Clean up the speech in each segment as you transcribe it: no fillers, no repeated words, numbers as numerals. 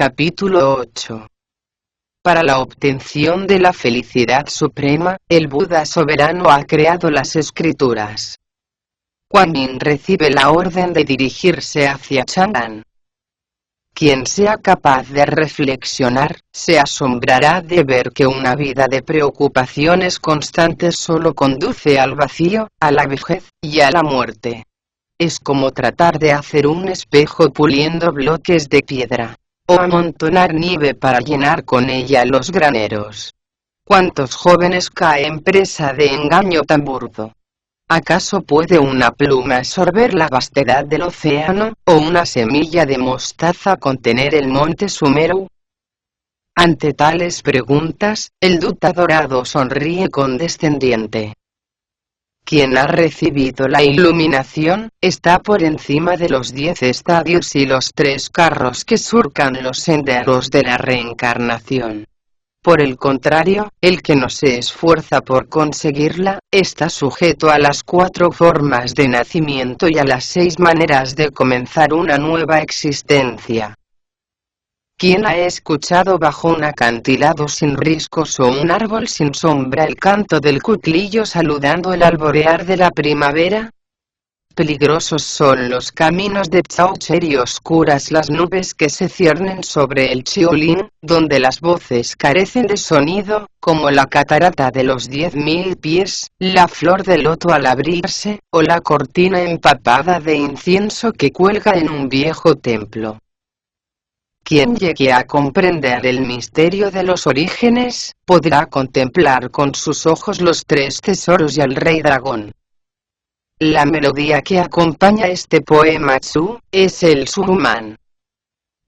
Capítulo 8. Para la obtención de la felicidad suprema, el Buda soberano ha creado las escrituras. Kuan Yin recibe la orden de dirigirse hacia Chang'an. Quien sea capaz de reflexionar, se asombrará de ver que una vida de preocupaciones constantes solo conduce al vacío, a la vejez, y a la muerte. Es como tratar de hacer un espejo puliendo bloques de piedra, o amontonar nieve para llenar con ella los graneros. ¿Cuántos jóvenes caen presa de engaño tan burdo? ¿Acaso puede una pluma absorber la vastedad del océano, o una semilla de mostaza contener el monte Sumeru? Ante tales preguntas, el Dutta dorado sonríe condescendiente. Quien ha recibido la iluminación, está por encima de los 10 estadios y los 3 carros que surcan los senderos de la reencarnación. Por el contrario, el que no se esfuerza por conseguirla, está sujeto a las 4 formas de nacimiento y a las 6 maneras de comenzar una nueva existencia. ¿Quién ha escuchado bajo un acantilado sin riscos o un árbol sin sombra el canto del cuclillo saludando el alborear de la primavera? Peligrosos son los caminos de Chao-Cher y oscuras las nubes que se ciernen sobre el Chiolín, donde las voces carecen de sonido, como la catarata de los 10.000 pies, la flor de loto al abrirse, o la cortina empapada de incienso que cuelga en un viejo templo. Quien llegue a comprender el misterio de los orígenes, podrá contemplar con sus ojos los 3 tesoros y al rey dragón. La melodía que acompaña este poema Tzu, es el Suruman.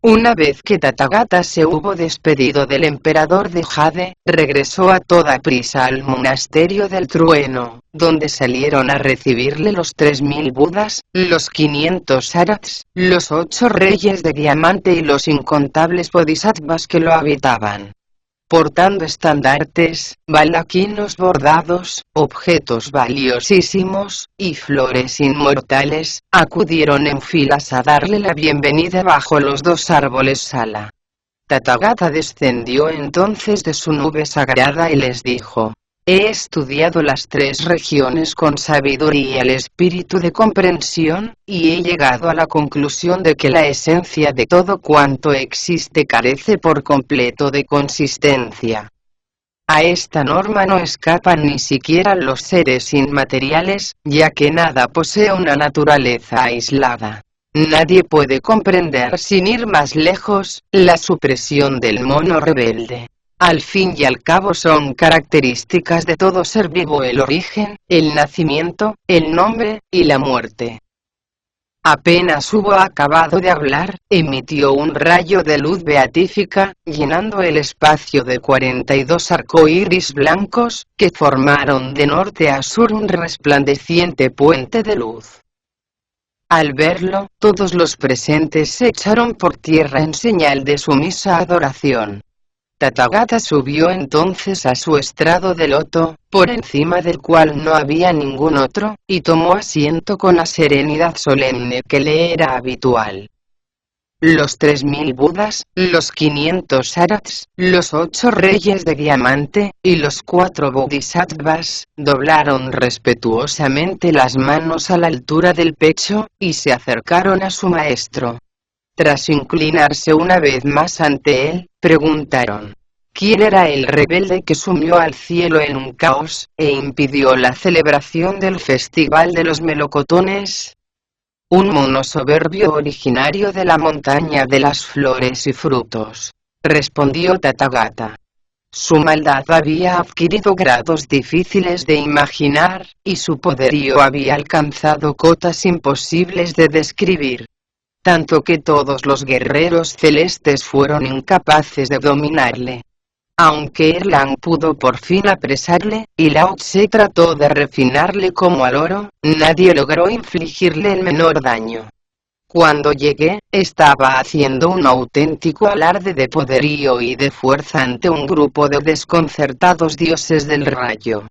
Una vez que Tathagata se hubo despedido del emperador de Jade, regresó a toda prisa al monasterio del trueno, donde salieron a recibirle los 3000 Budas, los 500 Arhats, los 8 reyes de diamante y los incontables bodhisattvas que lo habitaban. Portando estandartes, balaquinos bordados, objetos valiosísimos, y flores inmortales, acudieron en filas a darle la bienvenida bajo los 2 árboles sala. Tathagata descendió entonces de su nube sagrada y les dijo: he estudiado las 3 regiones con sabiduría y el espíritu de comprensión, y he llegado a la conclusión de que la esencia de todo cuanto existe carece por completo de consistencia. A esta norma no escapan ni siquiera los seres inmateriales, ya que nada posee una naturaleza aislada. Nadie puede comprender sin ir más lejos, la supresión del mono rebelde. Al fin y al cabo son características de todo ser vivo el origen, el nacimiento, el nombre, y la muerte. Apenas hubo acabado de hablar, emitió un rayo de luz beatífica, llenando el espacio de 42 arcoíris blancos, que formaron de norte a sur un resplandeciente puente de luz. Al verlo, todos los presentes se echaron por tierra en señal de sumisa adoración. Tathagata subió entonces a su estrado de loto, por encima del cual no había ningún otro, y tomó asiento con la serenidad solemne que le era habitual. Los 3000 Budas, los 500 Arhats, los 8 reyes de diamante, y los 4 bodhisattvas, doblaron respetuosamente las manos a la altura del pecho, y se acercaron a su maestro. Tras inclinarse una vez más ante él, preguntaron: ¿quién era el rebelde que sumió al cielo en un caos, e impidió la celebración del festival de los melocotones? Un mono soberbio originario de la montaña de las flores y frutos, respondió Tathagata. Su maldad había adquirido grados difíciles de imaginar, y su poderío había alcanzado cotas imposibles de describir. Tanto que todos los guerreros celestes fueron incapaces de dominarle. Aunque Erlang pudo por fin apresarle, y Lao Tse trató de refinarle como al oro, nadie logró infligirle el menor daño. Cuando llegué, estaba haciendo un auténtico alarde de poderío y de fuerza ante un grupo de desconcertados dioses del rayo.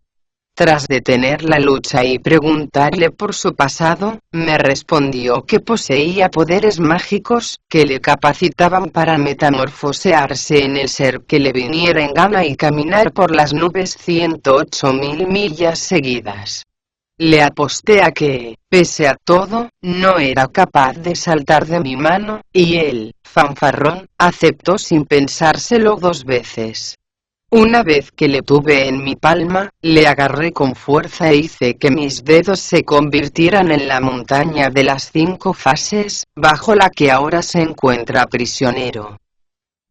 Tras detener la lucha y preguntarle por su pasado, me respondió que poseía poderes mágicos, que le capacitaban para metamorfosearse en el ser que le viniera en gana y caminar por las nubes 108.000 millas seguidas. Le aposté a que, pese a todo, no era capaz de saltar de mi mano, y él, fanfarrón, aceptó sin pensárselo 2 veces. Una vez que le tuve en mi palma, le agarré con fuerza e hice que mis dedos se convirtieran en la montaña de las 5 fases, bajo la que ahora se encuentra prisionero.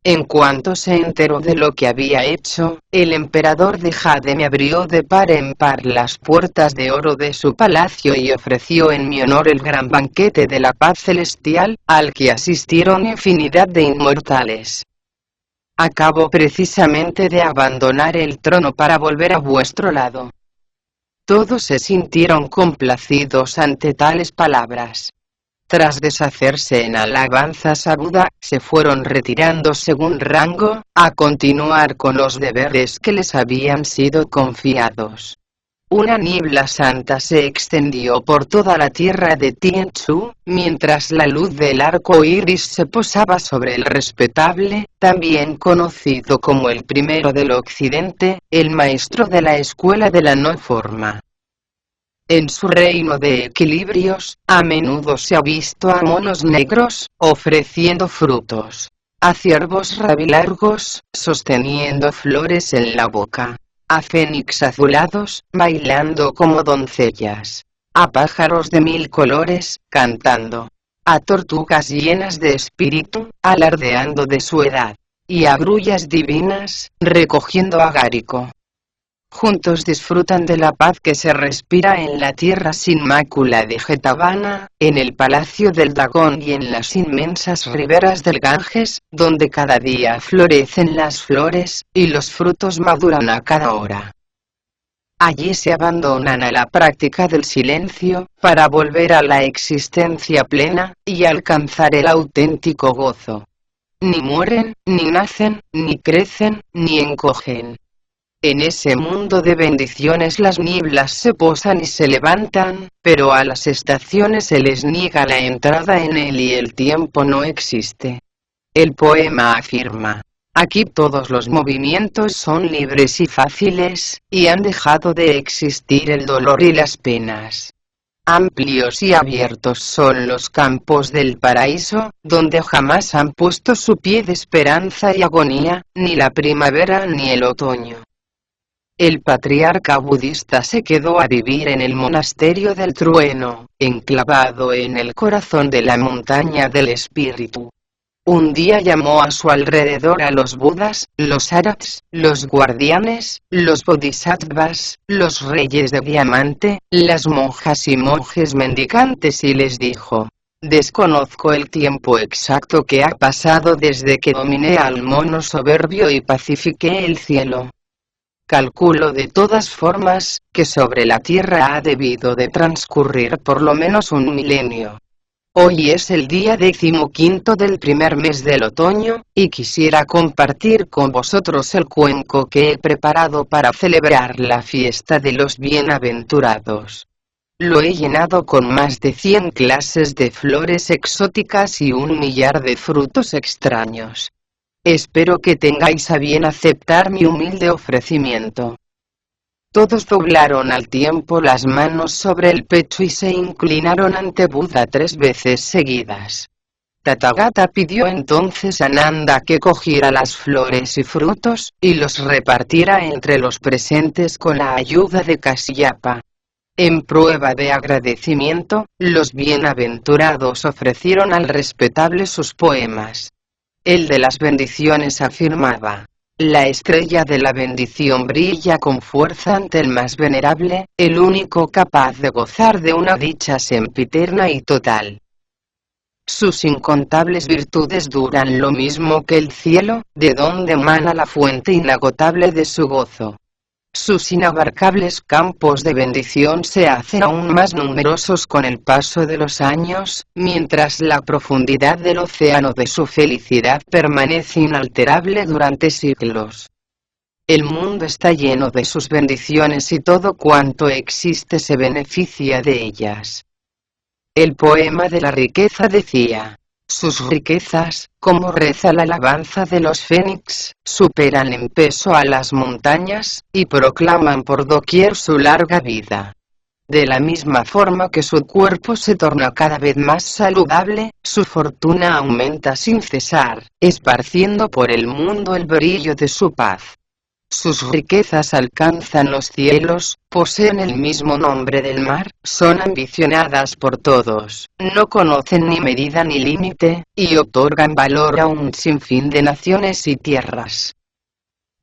En cuanto se enteró de lo que había hecho, el emperador de Jade me abrió de par en par las puertas de oro de su palacio y ofreció en mi honor el gran banquete de la paz celestial, al que asistieron infinidad de inmortales. Acabo precisamente de abandonar el trono para volver a vuestro lado. Todos se sintieron complacidos ante tales palabras. Tras deshacerse en alabanzas a Buda, se fueron retirando según rango, a continuar con los deberes que les habían sido confiados. Una niebla santa se extendió por toda la tierra de Tianchu, mientras la luz del arco iris se posaba sobre el respetable, también conocido como el primero del occidente, el maestro de la escuela de la no forma. En su reino de equilibrios, a menudo se ha visto a monos negros, ofreciendo frutos, a ciervos rabilargos, sosteniendo flores en la boca, a fénix azulados, bailando como doncellas, a pájaros de 1000 colores, cantando, a tortugas llenas de espíritu, alardeando de su edad, y a grullas divinas, recogiendo agárico. Juntos disfrutan de la paz que se respira en la tierra sin mácula de Jetavana, en el palacio del dragón y en las inmensas riberas del Ganges, donde cada día florecen las flores, y los frutos maduran a cada hora. Allí se abandonan a la práctica del silencio, para volver a la existencia plena, y alcanzar el auténtico gozo. Ni mueren, ni nacen, ni crecen, ni encogen. En ese mundo de bendiciones las nieblas se posan y se levantan, pero a las estaciones se les niega la entrada en él y el tiempo no existe. El poema afirma: aquí todos los movimientos son libres y fáciles, y han dejado de existir el dolor y las penas. Amplios y abiertos son los campos del paraíso, donde jamás han puesto su pie de esperanza y agonía, ni la primavera ni el otoño. El patriarca budista se quedó a vivir en el monasterio del trueno, enclavado en el corazón de la montaña del espíritu. Un día llamó a su alrededor a los budas, los arhats, los guardianes, los bodhisattvas, los reyes de diamante, las monjas y monjes mendicantes y les dijo: desconozco el tiempo exacto que ha pasado desde que dominé al mono soberbio y pacifiqué el cielo. Calculo de todas formas, que sobre la Tierra ha debido de transcurrir por lo menos un milenio. Hoy es el día 15 del primer mes del otoño, y quisiera compartir con vosotros el cuenco que he preparado para celebrar la fiesta de los bienaventurados. Lo he llenado con más de 100 clases de flores exóticas y 1 millar de frutos extraños. Espero que tengáis a bien aceptar mi humilde ofrecimiento. Todos doblaron al tiempo las manos sobre el pecho y se inclinaron ante Buda 3 veces seguidas. Tathagata pidió entonces a Nanda que cogiera las flores y frutos, y los repartiera entre los presentes con la ayuda de Kasyapa. En prueba de agradecimiento, los bienaventurados ofrecieron al respetable sus poemas. El de las bendiciones afirmaba: la estrella de la bendición brilla con fuerza ante el más venerable, el único capaz de gozar de una dicha sempiterna y total. Sus incontables virtudes duran lo mismo que el cielo, de donde emana la fuente inagotable de su gozo. Sus inabarcables campos de bendición se hacen aún más numerosos con el paso de los años, mientras la profundidad del océano de su felicidad permanece inalterable durante siglos. El mundo está lleno de sus bendiciones y todo cuanto existe se beneficia de ellas. El poema de la riqueza decía: sus riquezas, como reza la alabanza de los fénix, superan en peso a las montañas, y proclaman por doquier su larga vida. De la misma forma que su cuerpo se torna cada vez más saludable, su fortuna aumenta sin cesar, esparciendo por el mundo el brillo de su paz. Sus riquezas alcanzan los cielos, poseen el mismo nombre del mar, son ambicionadas por todos, no conocen ni medida ni límite, y otorgan valor a un sinfín de naciones y tierras.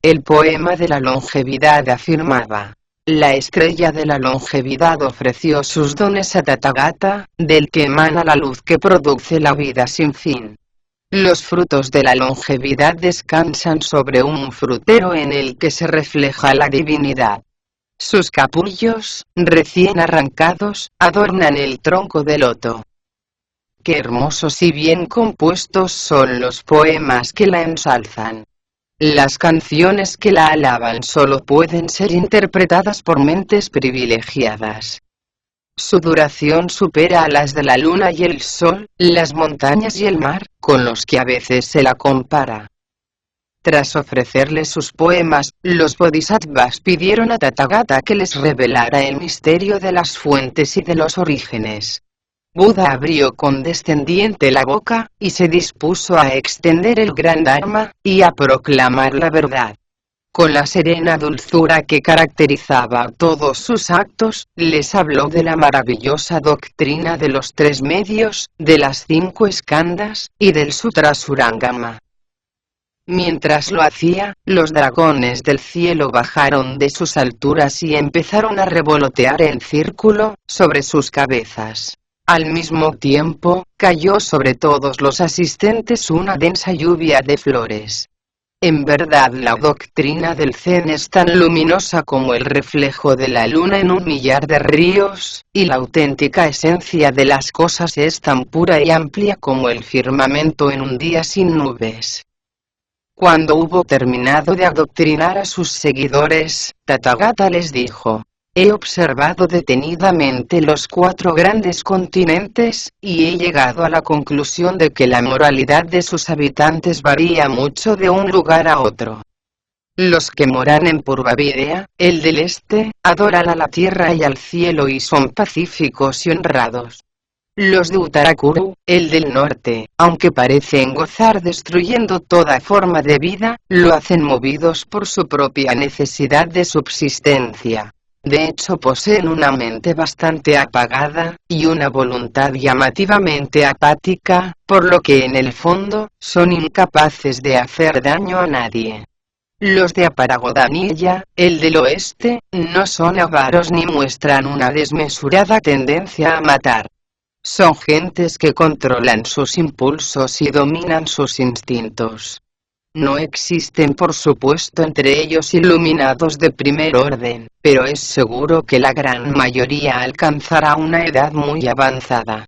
El poema de la longevidad afirmaba: la estrella de la longevidad ofreció sus dones a Tathagata, del que emana la luz que produce la vida sin fin. Los frutos de la longevidad descansan sobre un frutero en el que se refleja la divinidad. Sus capullos, recién arrancados, adornan el tronco del loto. Qué hermosos y bien compuestos son los poemas que la ensalzan. Las canciones que la alaban solo pueden ser interpretadas por mentes privilegiadas. Su duración supera a las de la luna y el sol, las montañas y el mar, con los que a veces se la compara. Tras ofrecerle sus poemas, los bodhisattvas pidieron a Tathagata que les revelara el misterio de las fuentes y de los orígenes. Buda abrió condescendiente la boca, y se dispuso a extender el gran Dharma, y a proclamar la verdad. Con la serena dulzura que caracterizaba todos sus actos, les habló de la maravillosa doctrina de los 3 medios, de las 5 skandhas, y del Sutra Surangama. Mientras lo hacía, los dragones del cielo bajaron de sus alturas y empezaron a revolotear en círculo, sobre sus cabezas. Al mismo tiempo, cayó sobre todos los asistentes una densa lluvia de flores. En verdad, la doctrina del Zen es tan luminosa como el reflejo de la luna en un millar de ríos, y la auténtica esencia de las cosas es tan pura y amplia como el firmamento en un día sin nubes. Cuando hubo terminado de adoctrinar a sus seguidores, Tathagata les dijo: he observado detenidamente los 4 grandes continentes, y he llegado a la conclusión de que la moralidad de sus habitantes varía mucho de un lugar a otro. Los que moran en Purva-Vidya, el del este, adoran a la tierra y al cielo y son pacíficos y honrados. Los de Uttarakuru, el del norte, aunque parecen gozar destruyendo toda forma de vida, lo hacen movidos por su propia necesidad de subsistencia. De hecho poseen una mente bastante apagada, y una voluntad llamativamente apática, por lo que en el fondo, son incapaces de hacer daño a nadie. Los de Aparagodanilla, el del oeste, no son avaros ni muestran una desmesurada tendencia a matar. Son gentes que controlan sus impulsos y dominan sus instintos. No existen por supuesto entre ellos iluminados de primer orden, pero es seguro que la gran mayoría alcanzará una edad muy avanzada.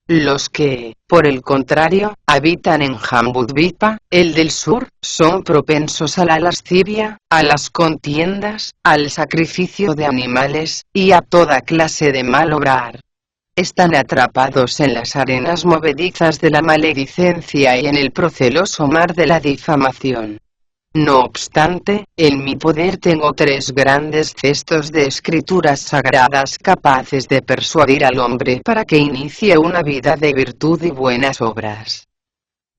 Los que, por el contrario, habitan en Jambudvipa, el del sur, son propensos a la lascivia, a las contiendas, al sacrificio de animales, y a toda clase de mal obrar. Están atrapados en las arenas movedizas de la maledicencia y en el proceloso mar de la difamación. No obstante, en mi poder tengo 3 grandes cestos de escrituras sagradas capaces de persuadir al hombre para que inicie una vida de virtud y buenas obras.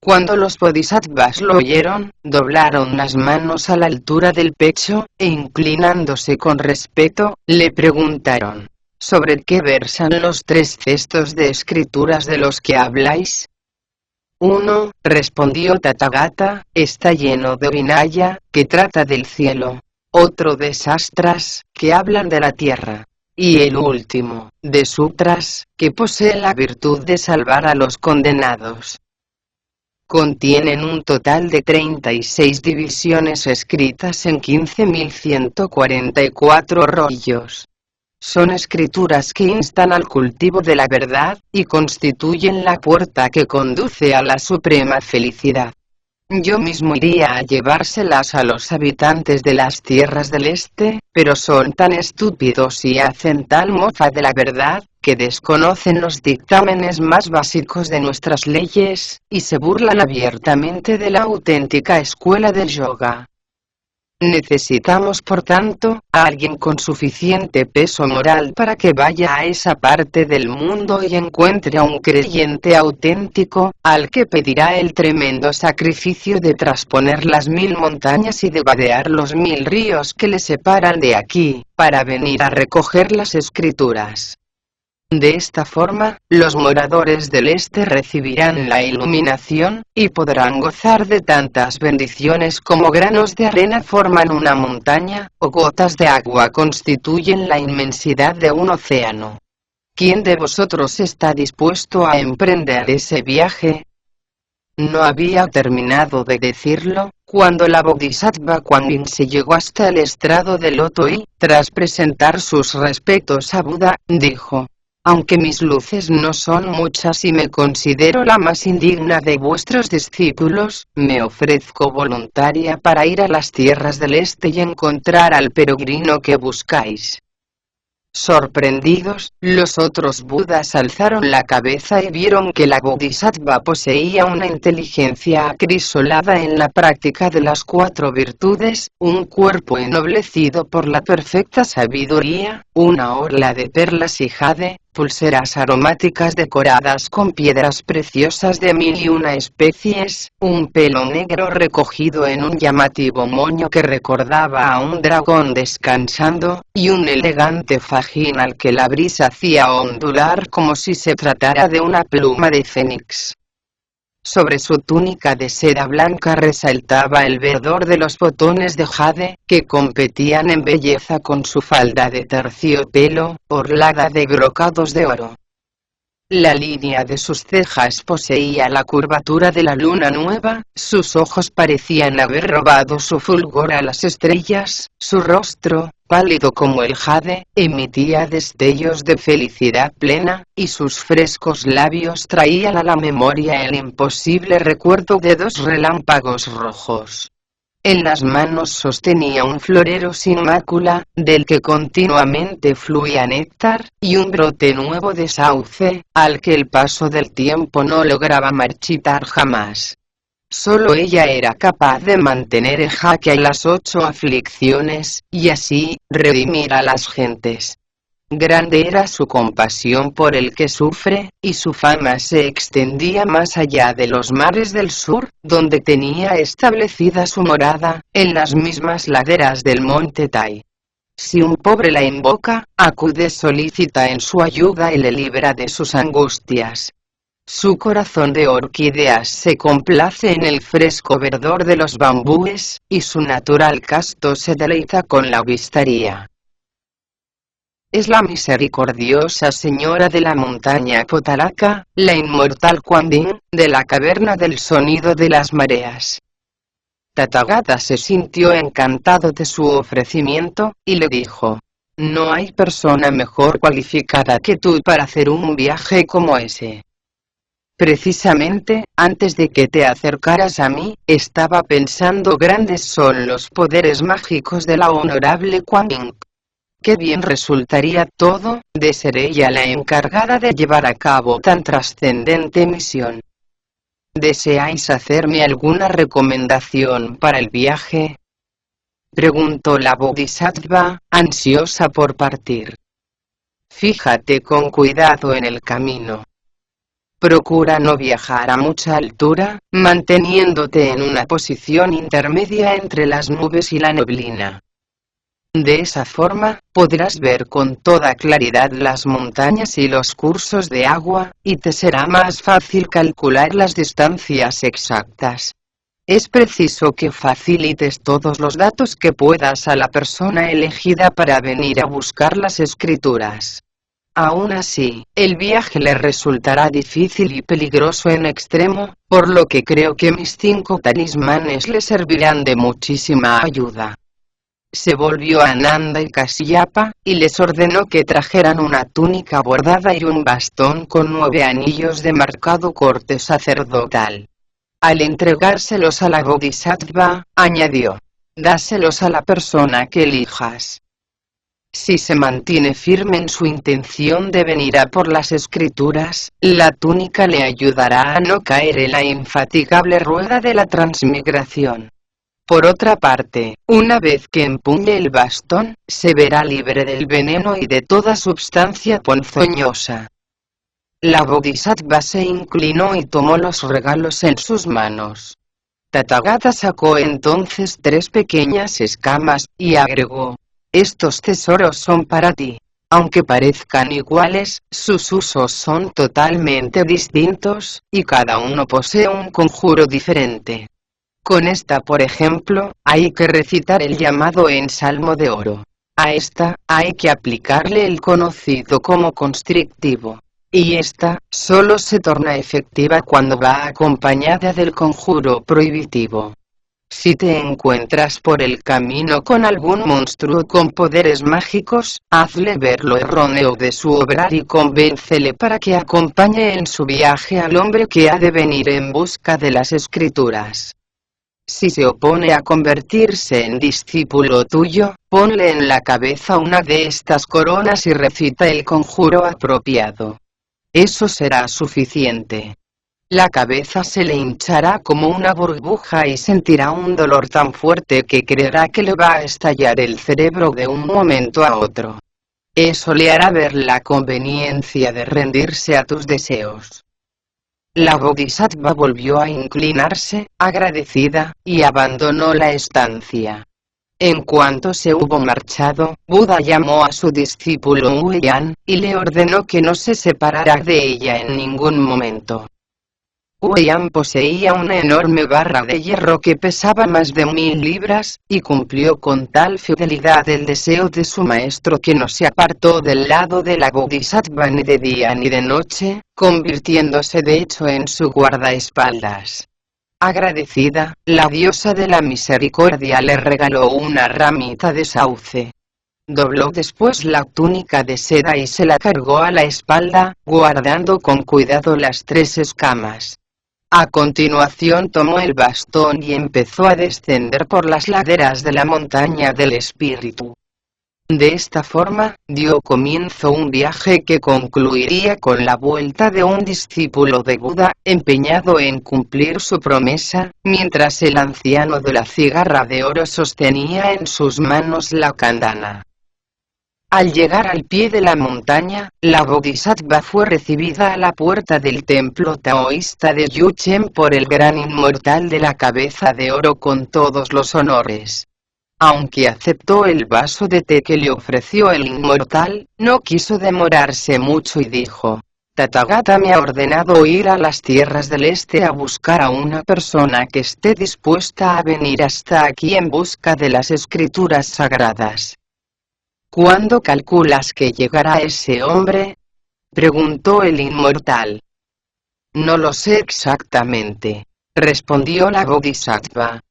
Cuando los bodhisattvas lo oyeron, doblaron las manos a la altura del pecho, e inclinándose con respeto, le preguntaron: ¿sobre qué versan los 3 cestos de escrituras de los que habláis? Uno, respondió Tathagata, está lleno de Vinaya, que trata del cielo. Otro de Sastras, que hablan de la tierra. Y el último, de Sutras, que posee la virtud de salvar a los condenados. Contienen un total de 36 divisiones escritas en 15.144 rollos. Son escrituras que instan al cultivo de la verdad, y constituyen la puerta que conduce a la suprema felicidad. Yo mismo iría a llevárselas a los habitantes de las tierras del este, pero son tan estúpidos y hacen tal mofa de la verdad, que desconocen los dictámenes más básicos de nuestras leyes, y se burlan abiertamente de la auténtica escuela del yoga. Necesitamos, por tanto, a alguien con suficiente peso moral para que vaya a esa parte del mundo y encuentre a un creyente auténtico, al que pedirá el tremendo sacrificio de trasponer las 1000 montañas y de vadear los 1000 ríos que le separan de aquí, para venir a recoger las escrituras. De esta forma, los moradores del este recibirán la iluminación, y podrán gozar de tantas bendiciones como granos de arena forman una montaña, o gotas de agua constituyen la inmensidad de un océano. ¿Quién de vosotros está dispuesto a emprender ese viaje? No había terminado de decirlo, cuando la Bodhisattva Kuan Yin se llegó hasta el estrado del loto y, tras presentar sus respetos a Buda, dijo: aunque mis luces no son muchas y me considero la más indigna de vuestros discípulos, me ofrezco voluntaria para ir a las tierras del este y encontrar al peregrino que buscáis. Sorprendidos, los otros Budas alzaron la cabeza y vieron que la Bodhisattva poseía una inteligencia acrisolada en la práctica de las 4 virtudes, un cuerpo ennoblecido por la perfecta sabiduría, una orla de perlas y jade, pulseras aromáticas decoradas con piedras preciosas de 1001 especies, un pelo negro recogido en un llamativo moño que recordaba a un dragón descansando, y un elegante fajín al que la brisa hacía ondular como si se tratara de una pluma de fénix. Sobre su túnica de seda blanca resaltaba el verdor de los botones de jade, que competían en belleza con su falda de terciopelo, orlada de brocados de oro. La línea de sus cejas poseía la curvatura de la luna nueva, sus ojos parecían haber robado su fulgor a las estrellas, su rostro, pálido como el jade, emitía destellos de felicidad plena, y sus frescos labios traían a la memoria el imposible recuerdo de 2 relámpagos rojos. En las manos sostenía un florero sin mácula, del que continuamente fluía néctar, y un brote nuevo de sauce, al que el paso del tiempo no lograba marchitar jamás. Solo ella era capaz de mantener en jaque las 8 aflicciones, y así, redimir a las gentes. Grande era su compasión por el que sufre, y su fama se extendía más allá de los mares del sur, donde tenía establecida su morada, en las mismas laderas del monte Tai. Si un pobre la invoca, acude solícita en su ayuda y le libra de sus angustias. Su corazón de orquídeas se complace en el fresco verdor de los bambúes, y su natural casto se deleita con la vistaría. Es la misericordiosa señora de la montaña Potalaca, la inmortal Kuan Yin, de la caverna del sonido de las mareas. Tathagata se sintió encantado de su ofrecimiento, y le dijo: no hay persona mejor cualificada que tú para hacer un viaje como ese. Precisamente, antes de que te acercaras a mí, estaba pensando grandes son los poderes mágicos de la honorable Kuan Yin. Qué bien resultaría todo, de ser ella la encargada de llevar a cabo tan trascendente misión. ¿Deseáis hacerme alguna recomendación para el viaje?, preguntó la Bodhisattva, ansiosa por partir. Fíjate con cuidado en el camino. Procura no viajar a mucha altura, manteniéndote en una posición intermedia entre las nubes y la neblina. De esa forma, podrás ver con toda claridad las montañas y los cursos de agua, y te será más fácil calcular las distancias exactas. Es preciso que facilites todos los datos que puedas a la persona elegida para venir a buscar las escrituras. Aún así, el viaje le resultará difícil y peligroso en extremo, por lo que creo que mis 5 talismanes le servirán de muchísima ayuda. Se volvió a Nanda y Kasiyapa, y les ordenó que trajeran una túnica bordada y un bastón con 9 anillos de marcado corte sacerdotal. Al entregárselos a la Bodhisattva, añadió: dáselos a la persona que elijas. Si se mantiene firme en su intención de venir a por las escrituras, la túnica le ayudará a no caer en la infatigable rueda de la transmigración. Por otra parte, una vez que empuñe el bastón, se verá libre del veneno y de toda substancia ponzoñosa. La Bodhisattva se inclinó y tomó los regalos en sus manos. Tathagata sacó entonces 3 pequeñas escamas, y agregó: estos tesoros son para ti. Aunque parezcan iguales, sus usos son totalmente distintos, y cada uno posee un conjuro diferente. Con esta, por ejemplo, hay que recitar el llamado ensalmo de oro. A esta, hay que aplicarle el conocido como constrictivo. Y esta, solo se torna efectiva cuando va acompañada del conjuro prohibitivo. Si te encuentras por el camino con algún monstruo con poderes mágicos, hazle ver lo erróneo de su obrar y convéncele para que acompañe en su viaje al hombre que ha de venir en busca de las escrituras. Si se opone a convertirse en discípulo tuyo, ponle en la cabeza una de estas coronas y recita el conjuro apropiado. Eso será suficiente. La cabeza se le hinchará como una burbuja y sentirá un dolor tan fuerte que creerá que le va a estallar el cerebro de un momento a otro. Eso le hará ver la conveniencia de rendirse a tus deseos. La Bodhisattva volvió a inclinarse, agradecida, y abandonó la estancia. En cuanto se hubo marchado, Buda llamó a su discípulo Huiyan, y le ordenó que no se separara de ella en ningún momento. Huiyan poseía una enorme barra de hierro que pesaba más de 1000 libras, y cumplió con tal fidelidad el deseo de su maestro que no se apartó del lado de la Bodhisattva ni de día ni de noche, convirtiéndose de hecho en su guardaespaldas. Agradecida, la diosa de la misericordia le regaló una ramita de sauce. Dobló después la túnica de seda y se la cargó a la espalda, guardando con cuidado las 3 escamas. A continuación tomó el bastón y empezó a descender por las laderas de la montaña del espíritu. De esta forma, dio comienzo un viaje que concluiría con la vuelta de un discípulo de Buda, empeñado en cumplir su promesa, mientras el anciano de la cigarra de oro sostenía en sus manos la kandana. Al llegar al pie de la montaña, la Bodhisattva fue recibida a la puerta del templo taoísta de Yuchen por el gran inmortal de la cabeza de oro con todos los honores. Aunque aceptó el vaso de té que le ofreció el inmortal, no quiso demorarse mucho y dijo: Tathagata me ha ordenado ir a las tierras del este a buscar a una persona que esté dispuesta a venir hasta aquí en busca de las escrituras sagradas. ¿Cuándo calculas que llegará ese hombre?, preguntó el inmortal. No lo sé exactamente, respondió la Bodhisattva.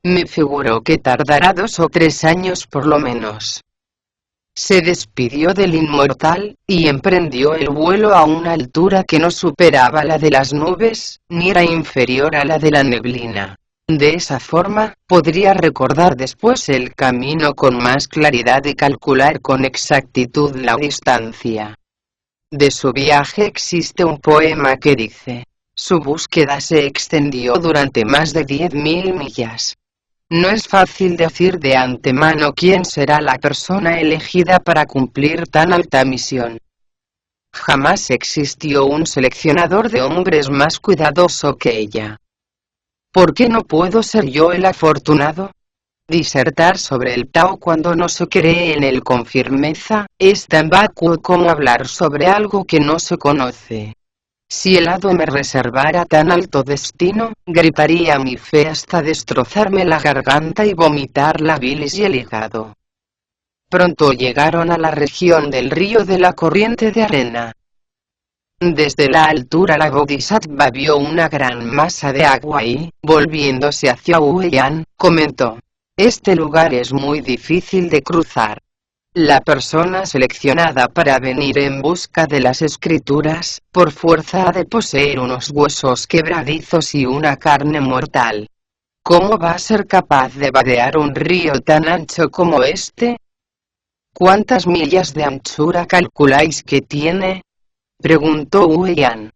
Me figuro que tardará 2 o 3 años por lo menos. Se despidió del inmortal, y emprendió el vuelo a una altura que no superaba la de las nubes, ni era inferior a la de la neblina. De esa forma, podría recordar después el camino con más claridad y calcular con exactitud la distancia. De su viaje existe un poema que dice: su búsqueda se extendió durante más de 10.000 millas. No es fácil decir de antemano quién será la persona elegida para cumplir tan alta misión. Jamás existió un seleccionador de hombres más cuidadoso que ella. ¿Por qué no puedo ser yo el afortunado? Disertar sobre el Tao cuando no se cree en él con firmeza, es tan vacuo como hablar sobre algo que no se conoce. Si el hado me reservara tan alto destino, gritaría mi fe hasta destrozarme la garganta y vomitar la bilis y el hígado. Pronto llegaron a la región del río de la corriente de arena. Desde la altura la Bodhisattva vio una gran masa de agua y, volviéndose hacia Huiyan, comentó: este lugar es muy difícil de cruzar. La persona seleccionada para venir en busca de las escrituras, por fuerza ha de poseer unos huesos quebradizos y una carne mortal. ¿Cómo va a ser capaz de vadear un río tan ancho como este? ¿Cuántas millas de anchura calculáis que tiene? Preguntó Huyan.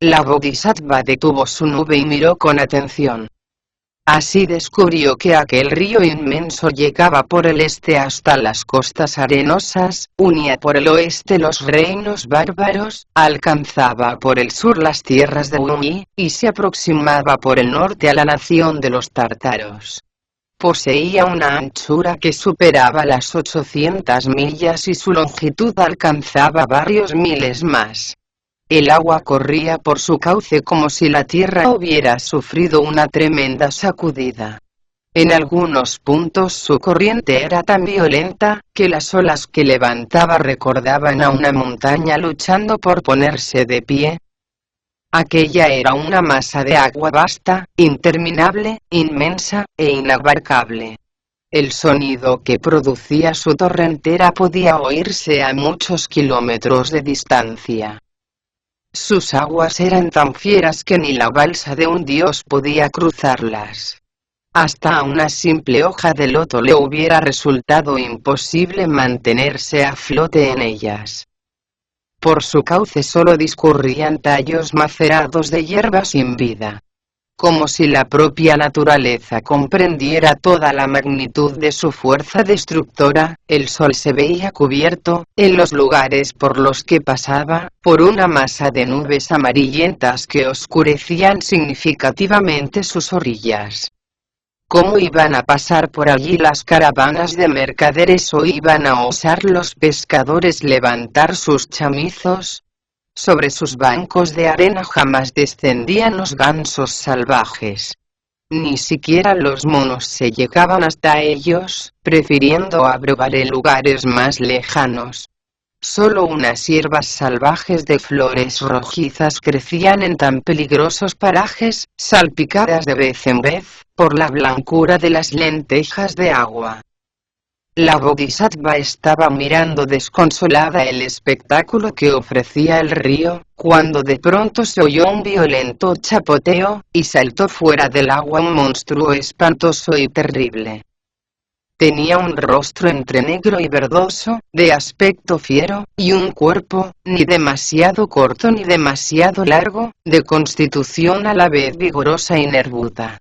La Bodhisattva detuvo su nube y miró con atención. Así descubrió que aquel río inmenso llegaba por el este hasta las costas arenosas, unía por el oeste los reinos bárbaros, alcanzaba por el sur las tierras de Umi, y se aproximaba por el norte a la nación de los tártaros. Poseía una anchura que superaba las 800 millas y su longitud alcanzaba varios miles más. El agua corría por su cauce como si la tierra hubiera sufrido una tremenda sacudida. En algunos puntos su corriente era tan violenta, que las olas que levantaba recordaban a una montaña luchando por ponerse de pie. Aquella era una masa de agua vasta, interminable, inmensa, e inabarcable. El sonido que producía su torrentera podía oírse a muchos kilómetros de distancia. Sus aguas eran tan fieras que ni la balsa de un dios podía cruzarlas. Hasta una simple hoja de loto le hubiera resultado imposible mantenerse a flote en ellas. Por su cauce solo discurrían tallos macerados de hierba sin vida. Como si la propia naturaleza comprendiera toda la magnitud de su fuerza destructora, el sol se veía cubierto, en los lugares por los que pasaba, por una masa de nubes amarillentas que oscurecían significativamente sus orillas. ¿Cómo iban a pasar por allí las caravanas de mercaderes o iban a osar los pescadores levantar sus chamizos? Sobre sus bancos de arena jamás descendían los gansos salvajes. Ni siquiera los monos se llegaban hasta ellos, prefiriendo abrevar en lugares más lejanos. Solo unas hierbas salvajes de flores rojizas crecían en tan peligrosos parajes, salpicadas de vez en vez, por la blancura de las lentejas de agua. La Bodhisattva estaba mirando desconsolada el espectáculo que ofrecía el río, cuando de pronto se oyó un violento chapoteo, y saltó fuera del agua un monstruo espantoso y terrible. Tenía un rostro entre negro y verdoso, de aspecto fiero, y un cuerpo, ni demasiado corto ni demasiado largo, de constitución a la vez vigorosa y nervuda.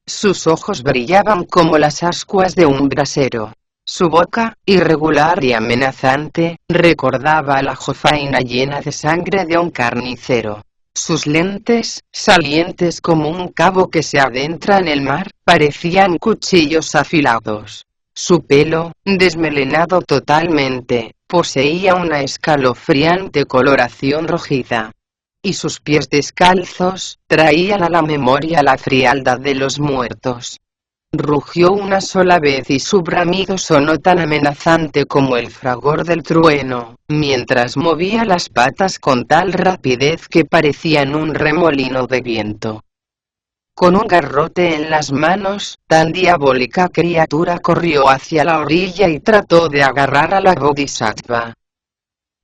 Sus ojos brillaban como las ascuas de un brasero. Su boca, irregular y amenazante, recordaba a la jofaina llena de sangre de un carnicero. Sus lentes, salientes como un cabo que se adentra en el mar, parecían cuchillos afilados. Su pelo, desmelenado totalmente, poseía una escalofriante coloración rojiza. Y sus pies descalzos, traían a la memoria la frialdad de los muertos. Rugió una sola vez y su bramido sonó tan amenazante como el fragor del trueno, mientras movía las patas con tal rapidez que parecían un remolino de viento. Con un garrote en las manos, tan diabólica criatura corrió hacia la orilla y trató de agarrar a la Bodhisattva.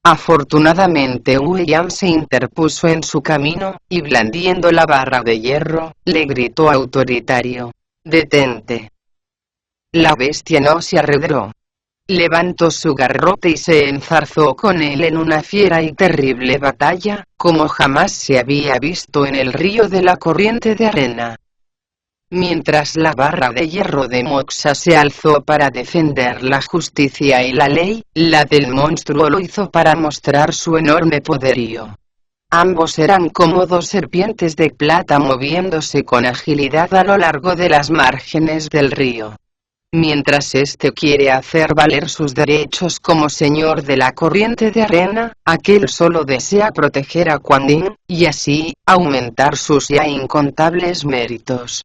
Afortunadamente Huyan se interpuso en su camino, y blandiendo la barra de hierro, le gritó autoritario: «¡Detente!». La bestia no se arredró. Levantó su garrote y se enzarzó con él en una fiera y terrible batalla, como jamás se había visto en el río de la corriente de arena. Mientras la barra de hierro de Moxa se alzó para defender la justicia y la ley, la del monstruo lo hizo para mostrar su enorme poderío. Ambos eran como dos serpientes de plata moviéndose con agilidad a lo largo de las márgenes del río. Mientras este quiere hacer valer sus derechos como señor de la corriente de arena, aquel solo desea proteger a Kuan Yin, y así, aumentar sus ya incontables méritos.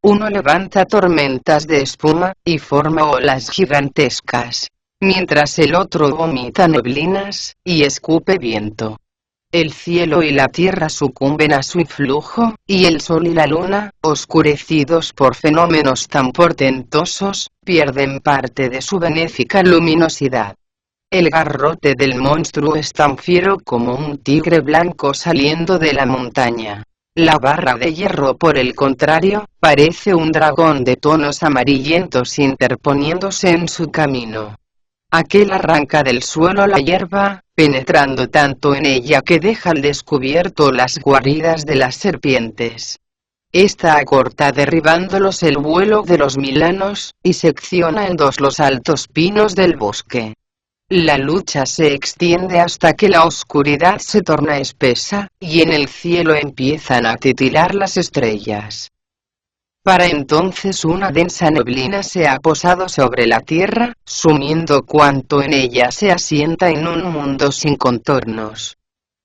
Uno levanta tormentas de espuma, y forma olas gigantescas, mientras el otro vomita neblinas, y escupe viento. El cielo y la tierra sucumben a su influjo, y el sol y la luna, oscurecidos por fenómenos tan portentosos, pierden parte de su benéfica luminosidad. El garrote del monstruo es tan fiero como un tigre blanco saliendo de la montaña. La barra de hierro, por el contrario, parece un dragón de tonos amarillentos interponiéndose en su camino. Aquel arranca del suelo la hierba, penetrando tanto en ella que deja al descubierto las guaridas de las serpientes. Esta acorta derribándolos el vuelo de los milanos, y secciona en dos los altos pinos del bosque. La lucha se extiende hasta que la oscuridad se torna espesa, y en el cielo empiezan a titilar las estrellas. Para entonces una densa neblina se ha posado sobre la tierra, sumiendo cuanto en ella se asienta en un mundo sin contornos.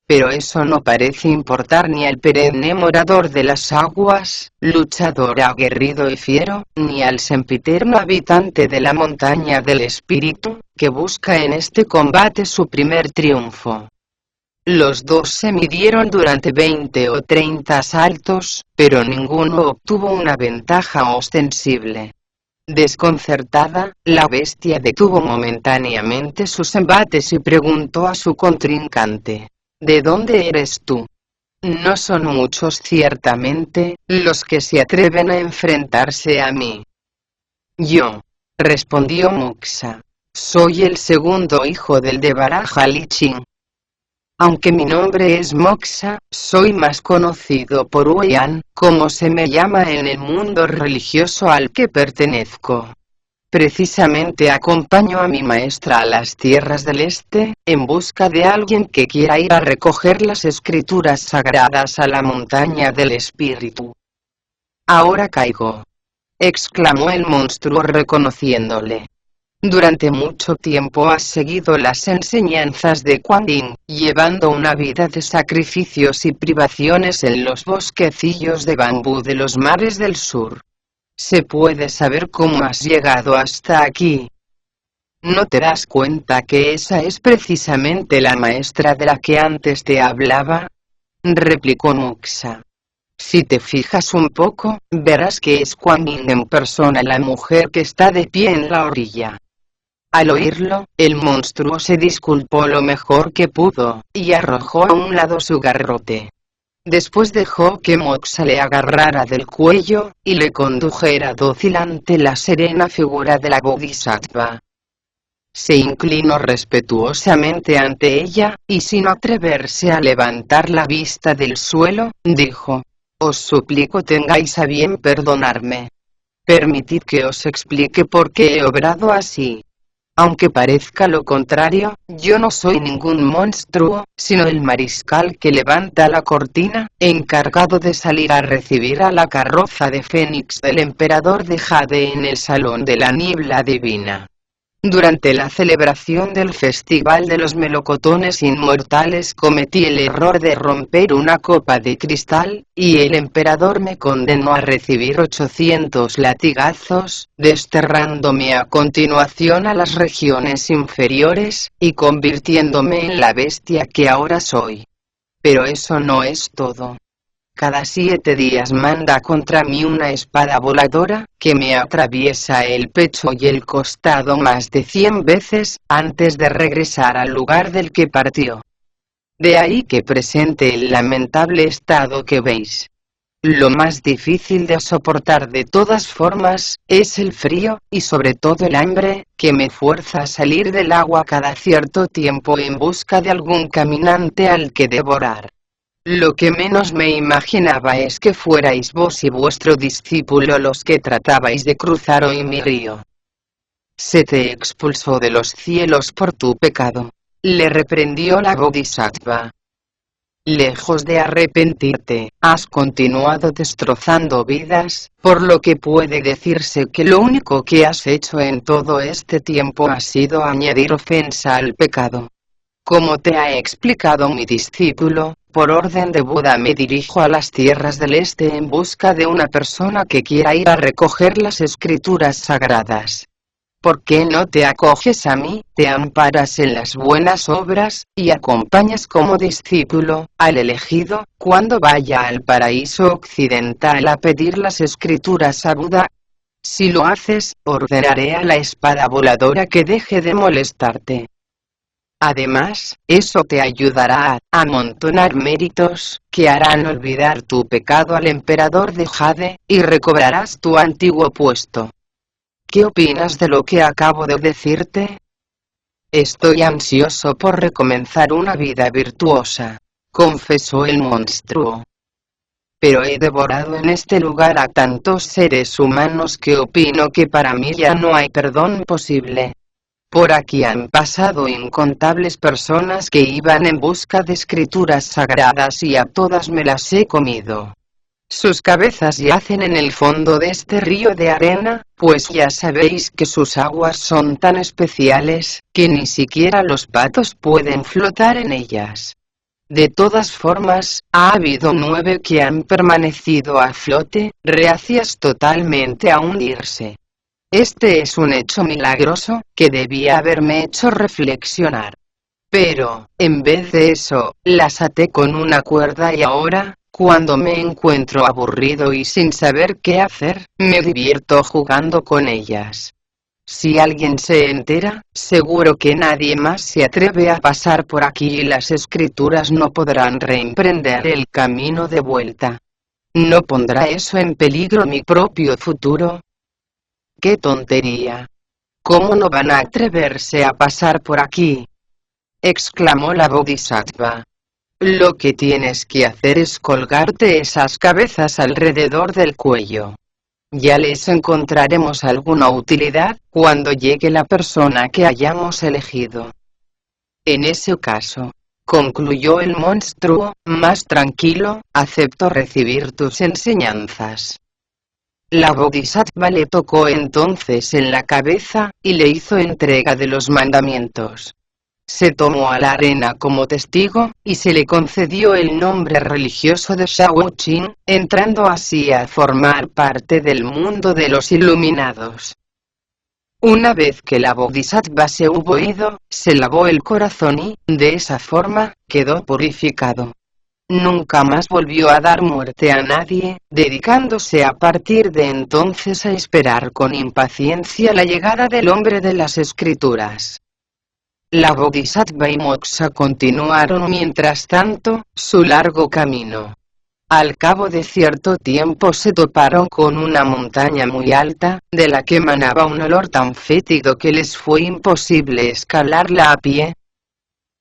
Pero eso no parece importar ni al perenne morador de las aguas, luchador aguerrido y fiero, ni al sempiterno habitante de la montaña del espíritu, que busca en este combate su primer triunfo. Los dos se midieron durante 20 o 30 asaltos, pero ninguno obtuvo una ventaja ostensible. Desconcertada, la bestia detuvo momentáneamente sus embates y preguntó a su contrincante: ¿De dónde eres tú? No son muchos ciertamente, los que se atreven a enfrentarse a mí. Yo, respondió Moxa, soy el segundo hijo del de Baraja Lichin. Aunque mi nombre es Moxa, soy más conocido por Huyan, como se me llama en el mundo religioso al que pertenezco. Precisamente acompaño a mi maestra a las tierras del este, en busca de alguien que quiera ir a recoger las escrituras sagradas a la montaña del espíritu. Ahora caigo, exclamó el monstruo reconociéndole. Durante mucho tiempo has seguido las enseñanzas de Kuan Yin, llevando una vida de sacrificios y privaciones en los bosquecillos de bambú de los mares del sur. ¿Se puede saber cómo has llegado hasta aquí? ¿No te das cuenta que esa es precisamente la maestra de la que antes te hablaba? Replicó Moxa. Si te fijas un poco, verás que es Kuan Yin en persona la mujer que está de pie en la orilla. Al oírlo, el monstruo se disculpó lo mejor que pudo, y arrojó a un lado su garrote. Después dejó que Moxa le agarrara del cuello, y le condujera dócil ante la serena figura de la Bodhisattva. Se inclinó respetuosamente ante ella, y sin atreverse a levantar la vista del suelo, dijo: Os suplico tengáis a bien perdonarme. Permitid que os explique por qué he obrado así. Aunque parezca lo contrario, yo no soy ningún monstruo, sino el mariscal que levanta la cortina, encargado de salir a recibir a la carroza de Fénix del emperador de Jade en el Salón de la Niebla Divina. Durante la celebración del Festival de los Melocotones Inmortales cometí el error de romper una copa de cristal, y el emperador me condenó a recibir 800 latigazos, desterrándome a continuación a las regiones inferiores, y convirtiéndome en la bestia que ahora soy. Pero eso no es todo. Cada 7 días manda contra mí una espada voladora, que me atraviesa el pecho y el costado más de 100 veces, antes de regresar al lugar del que partió. De ahí que presente el lamentable estado que veis. Lo más difícil de soportar de todas formas, es el frío, y sobre todo el hambre, que me fuerza a salir del agua cada cierto tiempo en busca de algún caminante al que devorar. Lo que menos me imaginaba es que fuerais vos y vuestro discípulo los que tratabais de cruzar hoy mi río. Se te expulsó de los cielos por tu pecado, le reprendió la Bodhisattva. Lejos de arrepentirte, has continuado destrozando vidas, por lo que puede decirse que lo único que has hecho en todo este tiempo ha sido añadir ofensa al pecado. Como te ha explicado mi discípulo, por orden de Buda me dirijo a las tierras del este en busca de una persona que quiera ir a recoger las escrituras sagradas. ¿por qué no te acoges a mí, te amparas en las buenas obras, y acompañas como discípulo al elegido, cuando vaya al paraíso occidental a pedir las escrituras a Buda? Si lo haces, ordenaré a la espada voladora que deje de molestarte. Además, eso te ayudará a amontonar méritos, que harán olvidar tu pecado al emperador de Jade, y recobrarás tu antiguo puesto. ¿Qué opinas de lo que acabo de decirte? Estoy ansioso por recomenzar una vida virtuosa, confesó el monstruo. Pero he devorado en este lugar a tantos seres humanos que opino que para mí ya no hay perdón posible. Por aquí han pasado incontables personas que iban en busca de escrituras sagradas y a todas me las he comido. Sus cabezas yacen en el fondo de este río de arena, pues ya sabéis que sus aguas son tan especiales, que ni siquiera los patos pueden flotar en ellas. De todas formas, ha habido 9 que han permanecido a flote, reacias totalmente a hundirse. Este es un hecho milagroso, que debía haberme hecho reflexionar. Pero, en vez de eso, las até con una cuerda y ahora, cuando me encuentro aburrido y sin saber qué hacer, me divierto jugando con ellas. Si alguien se entera, seguro que nadie más se atreve a pasar por aquí y las escrituras no podrán reemprender el camino de vuelta. ¿No pondrá eso en peligro mi propio futuro? ¡Qué tontería! ¿Cómo no van a atreverse a pasar por aquí?, exclamó la Bodhisattva. Lo que tienes que hacer es colgarte esas cabezas alrededor del cuello. Ya les encontraremos alguna utilidad, cuando llegue la persona que hayamos elegido. En ese caso, concluyó el monstruo, más tranquilo, acepto recibir tus enseñanzas. La Bodhisattva le tocó entonces en la cabeza, y le hizo entrega de los mandamientos. Se tomó a la arena como testigo, y se le concedió el nombre religioso de Shaoqing, entrando así a formar parte del mundo de los iluminados. Una vez que la Bodhisattva se hubo ido, se lavó el corazón y, de esa forma, quedó purificado. Nunca más volvió a dar muerte a nadie, dedicándose a partir de entonces a esperar con impaciencia la llegada del hombre de las escrituras. La Bodhisattva y Moksha continuaron mientras tanto su largo camino. Al cabo de cierto tiempo se toparon con una montaña muy alta, de la que emanaba un olor tan fétido que les fue imposible escalarla a pie.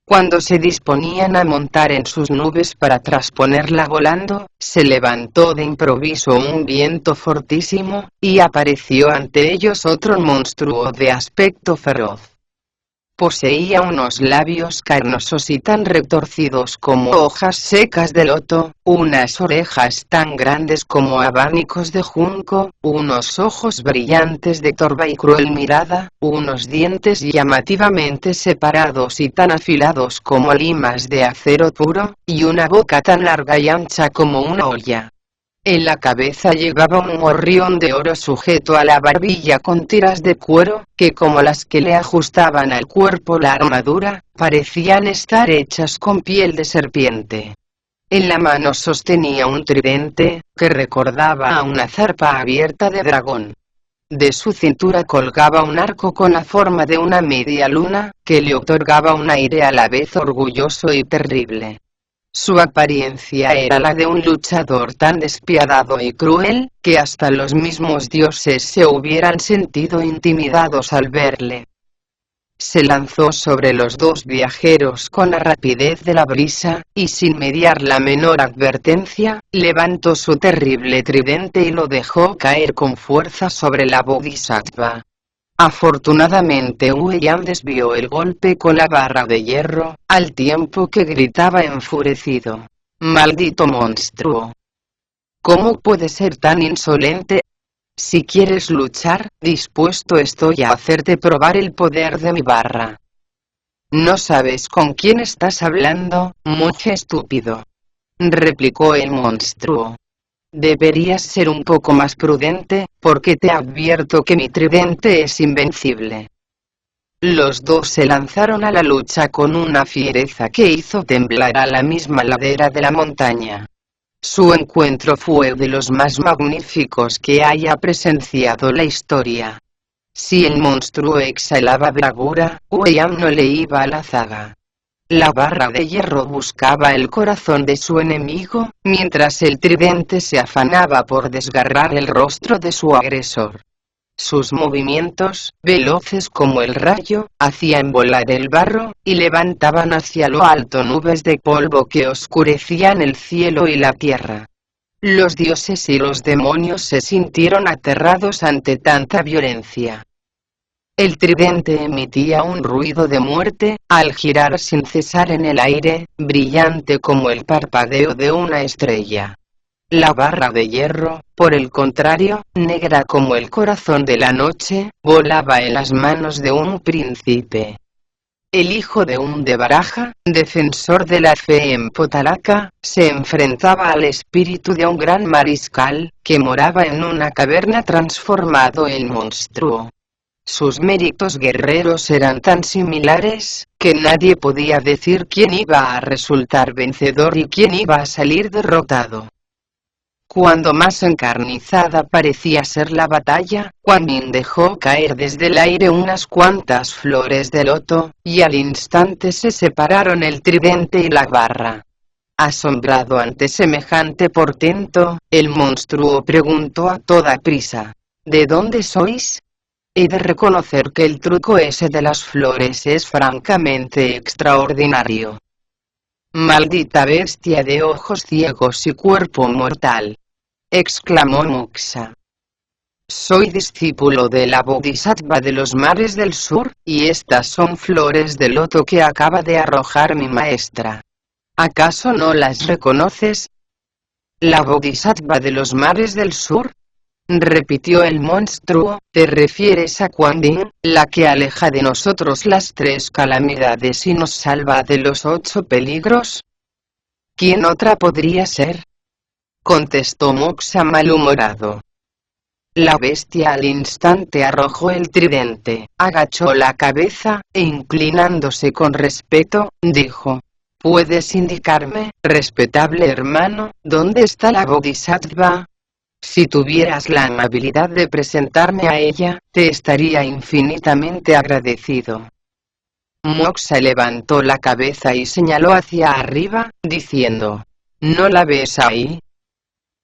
Cuando se disponían a montar en sus nubes para trasponerla volando, se levantó de improviso un viento fortísimo, y apareció ante ellos otro monstruo de aspecto feroz. Poseía unos labios carnosos y tan retorcidos como hojas secas de loto, unas orejas tan grandes como abanicos de junco, unos ojos brillantes de torva y cruel mirada, unos dientes llamativamente separados y tan afilados como limas de acero puro, y una boca tan larga y ancha como una olla. En la cabeza llevaba un morrión de oro sujeto a la barbilla con tiras de cuero, que como las que le ajustaban al cuerpo la armadura, parecían estar hechas con piel de serpiente. En la mano sostenía un tridente, que recordaba a una zarpa abierta de dragón. De su cintura colgaba un arco con la forma de una media luna, que le otorgaba un aire a la vez orgulloso y terrible. Su apariencia era la de un luchador tan despiadado y cruel, que hasta los mismos dioses se hubieran sentido intimidados al verle. Se lanzó sobre los 2 viajeros con la rapidez de la brisa, y sin mediar la menor advertencia, levantó su terrible tridente y lo dejó caer con fuerza sobre la Bodhisattva. Afortunadamente Huyan desvió el golpe con la barra de hierro, al tiempo que gritaba enfurecido: «¡Maldito monstruo! ¿Cómo puede ser tan insolente? Si quieres luchar, dispuesto estoy a hacerte probar el poder de mi barra». «No sabes con quién estás hablando, monje estúpido», replicó el monstruo. deberías ser un poco más prudente, porque te advierto que mi tridente es invencible. Los dos se lanzaron a la lucha con una fiereza que hizo temblar a la misma ladera de la montaña. Su encuentro fue de los más magníficos que haya presenciado la historia. Si el monstruo exhalaba bravura, Weyam no le iba a la zaga. La barra de hierro buscaba el corazón de su enemigo, mientras el tridente se afanaba por desgarrar el rostro de su agresor. Sus movimientos, veloces como el rayo, hacían volar el barro, y levantaban hacia lo alto nubes de polvo que oscurecían el cielo y la tierra. Los dioses y los demonios se sintieron aterrados ante tanta violencia. El tridente emitía un ruido de muerte, al girar sin cesar en el aire, brillante como el parpadeo de una estrella. La barra de hierro, por el contrario, negra como el corazón de la noche, volaba en las manos de un príncipe. El hijo de un de Baraja, defensor de la fe en Potalaca, se enfrentaba al espíritu de un gran mariscal, que moraba en una caverna transformado en monstruo. Sus méritos guerreros eran tan similares, que nadie podía decir quién iba a resultar vencedor y quién iba a salir derrotado. Cuando más encarnizada parecía ser la batalla, Quan Yin dejó caer desde el aire unas cuantas flores de loto, y al instante se separaron el tridente y la barra. Asombrado ante semejante portento, el monstruo preguntó a toda prisa: ¿De dónde sois? He de reconocer que el truco ese de las flores es francamente extraordinario. Maldita bestia de ojos ciegos y cuerpo mortal, exclamó Moksha. Soy discípulo de la Bodhisattva de los mares del sur, y estas son flores de loto que acaba de arrojar mi maestra. ¿Acaso no las reconoces? ¿La Bodhisattva de los mares del sur?, repitió el monstruo. ¿Te refieres a Quan Yin, la que aleja de nosotros las 3 calamidades y nos salva de los 8 peligros? ¿Quién otra podría ser?, contestó Moksha malhumorado. La bestia al instante arrojó el tridente, agachó la cabeza, e inclinándose con respeto, dijo: ¿Puedes indicarme, respetable hermano, dónde está la Bodhisattva? Si tuvieras la amabilidad de presentarme a ella, te estaría infinitamente agradecido. Moksha levantó la cabeza y señaló hacia arriba, diciendo: ¿No la ves ahí?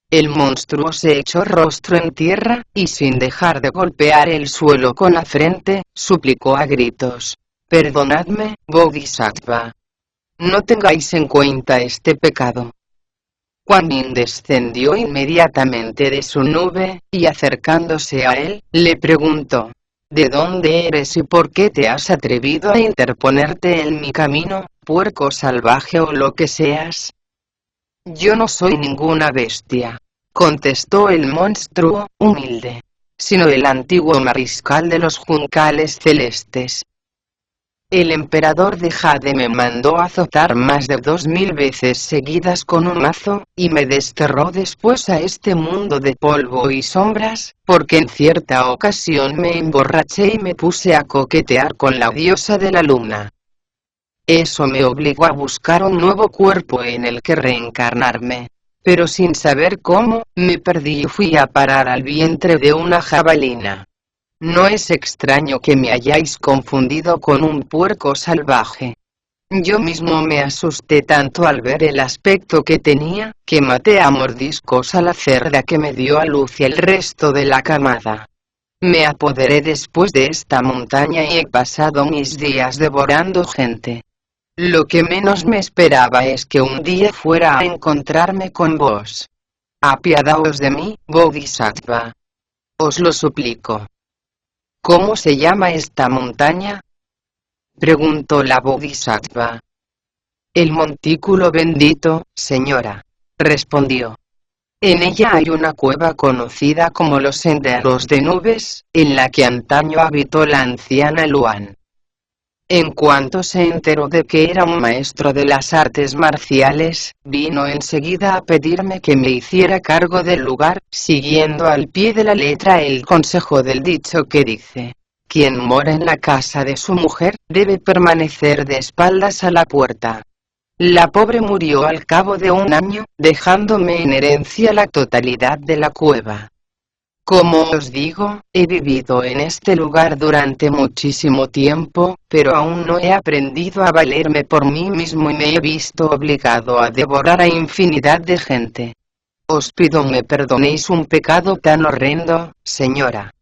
El monstruo se echó rostro en tierra, y sin dejar de golpear el suelo con la frente, suplicó a gritos: Perdonadme, Bodhisattva. No tengáis en cuenta este pecado. Quan Yin descendió inmediatamente de su nube, y acercándose a él, le preguntó: ¿De dónde eres y por qué te has atrevido a interponerte en mi camino, puerco salvaje o lo que seas? Yo no soy ninguna bestia, contestó el monstruo, humilde, sino el antiguo mariscal de los juncales celestes. El emperador de Jade me mandó azotar más de 2000 veces seguidas con un mazo, y me desterró después a este mundo de polvo y sombras, porque en cierta ocasión me emborraché y me puse a coquetear con la diosa de la luna. Eso me obligó a buscar un nuevo cuerpo en el que reencarnarme. Pero sin saber cómo, me perdí y fui a parar al vientre de una jabalina. No es extraño que me hayáis confundido con un puerco salvaje. Yo mismo me asusté tanto al ver el aspecto que tenía, que maté a mordiscos a la cerda que me dio a luz y el resto de la camada. Me apoderé después de esta montaña y he pasado mis días devorando gente. Lo que menos me esperaba es que un día fuera a encontrarme con vos. Apiadaos de mí, Bodhisattva. Os lo suplico. ¿Cómo se llama esta montaña?, preguntó la Bodhisattva. El montículo bendito, señora, respondió. En ella hay una cueva conocida como los senderos de nubes, en la que antaño habitó la anciana Luan. En cuanto se enteró de que era un maestro de las artes marciales, vino enseguida a pedirme que me hiciera cargo del lugar, siguiendo al pie de la letra el consejo del dicho que dice: quien mora en la casa de su mujer, debe permanecer de espaldas a la puerta. La pobre murió al cabo de un año, dejándome en herencia la totalidad de la cueva. Como os digo, he vivido en este lugar durante muchísimo tiempo, pero aún no he aprendido a valerme por mí mismo y me he visto obligado a devorar a infinidad de gente. Os pido me perdonéis un pecado tan horrendo, señora.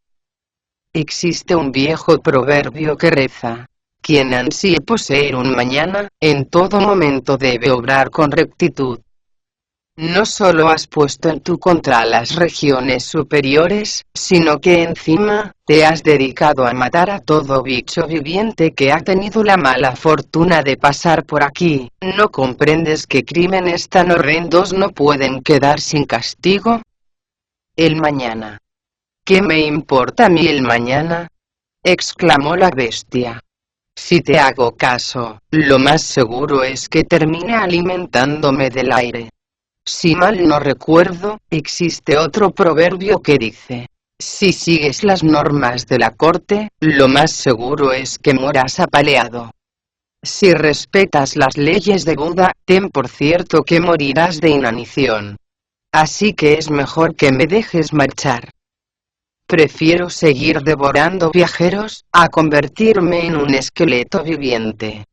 Existe un viejo proverbio que reza: quien ansíe poseer un mañana, en todo momento debe obrar con rectitud. No solo has puesto en tu contra las regiones superiores, sino que encima, te has dedicado a matar a todo bicho viviente que ha tenido la mala fortuna de pasar por aquí. ¿No comprendes que crímenes tan horrendos no pueden quedar sin castigo? El mañana. ¿Qué me importa a mí el mañana?, exclamó la bestia. Si te hago caso, lo más seguro es que termine alimentándome del aire. Si mal no recuerdo, existe otro proverbio que dice: si sigues las normas de la corte, lo más seguro es que mueras apaleado. Si respetas las leyes de Buda, ten por cierto que morirás de inanición. Así que es mejor que me dejes marchar. Prefiero seguir devorando viajeros, a convertirme en un esqueleto viviente.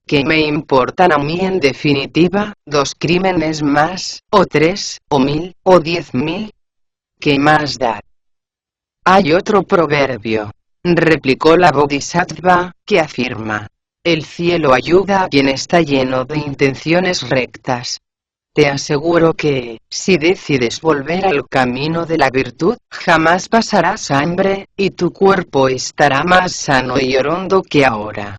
¿Qué me importan a mí en definitiva, 2 crímenes más, o 3, o 1000, o 10.000? ¿Qué más da? Hay otro proverbio, replicó la Bodhisattva, que afirma: el cielo ayuda a quien está lleno de intenciones rectas. Te aseguro que, si decides volver al camino de la virtud, jamás pasarás hambre, y tu cuerpo estará más sano y orondo que ahora.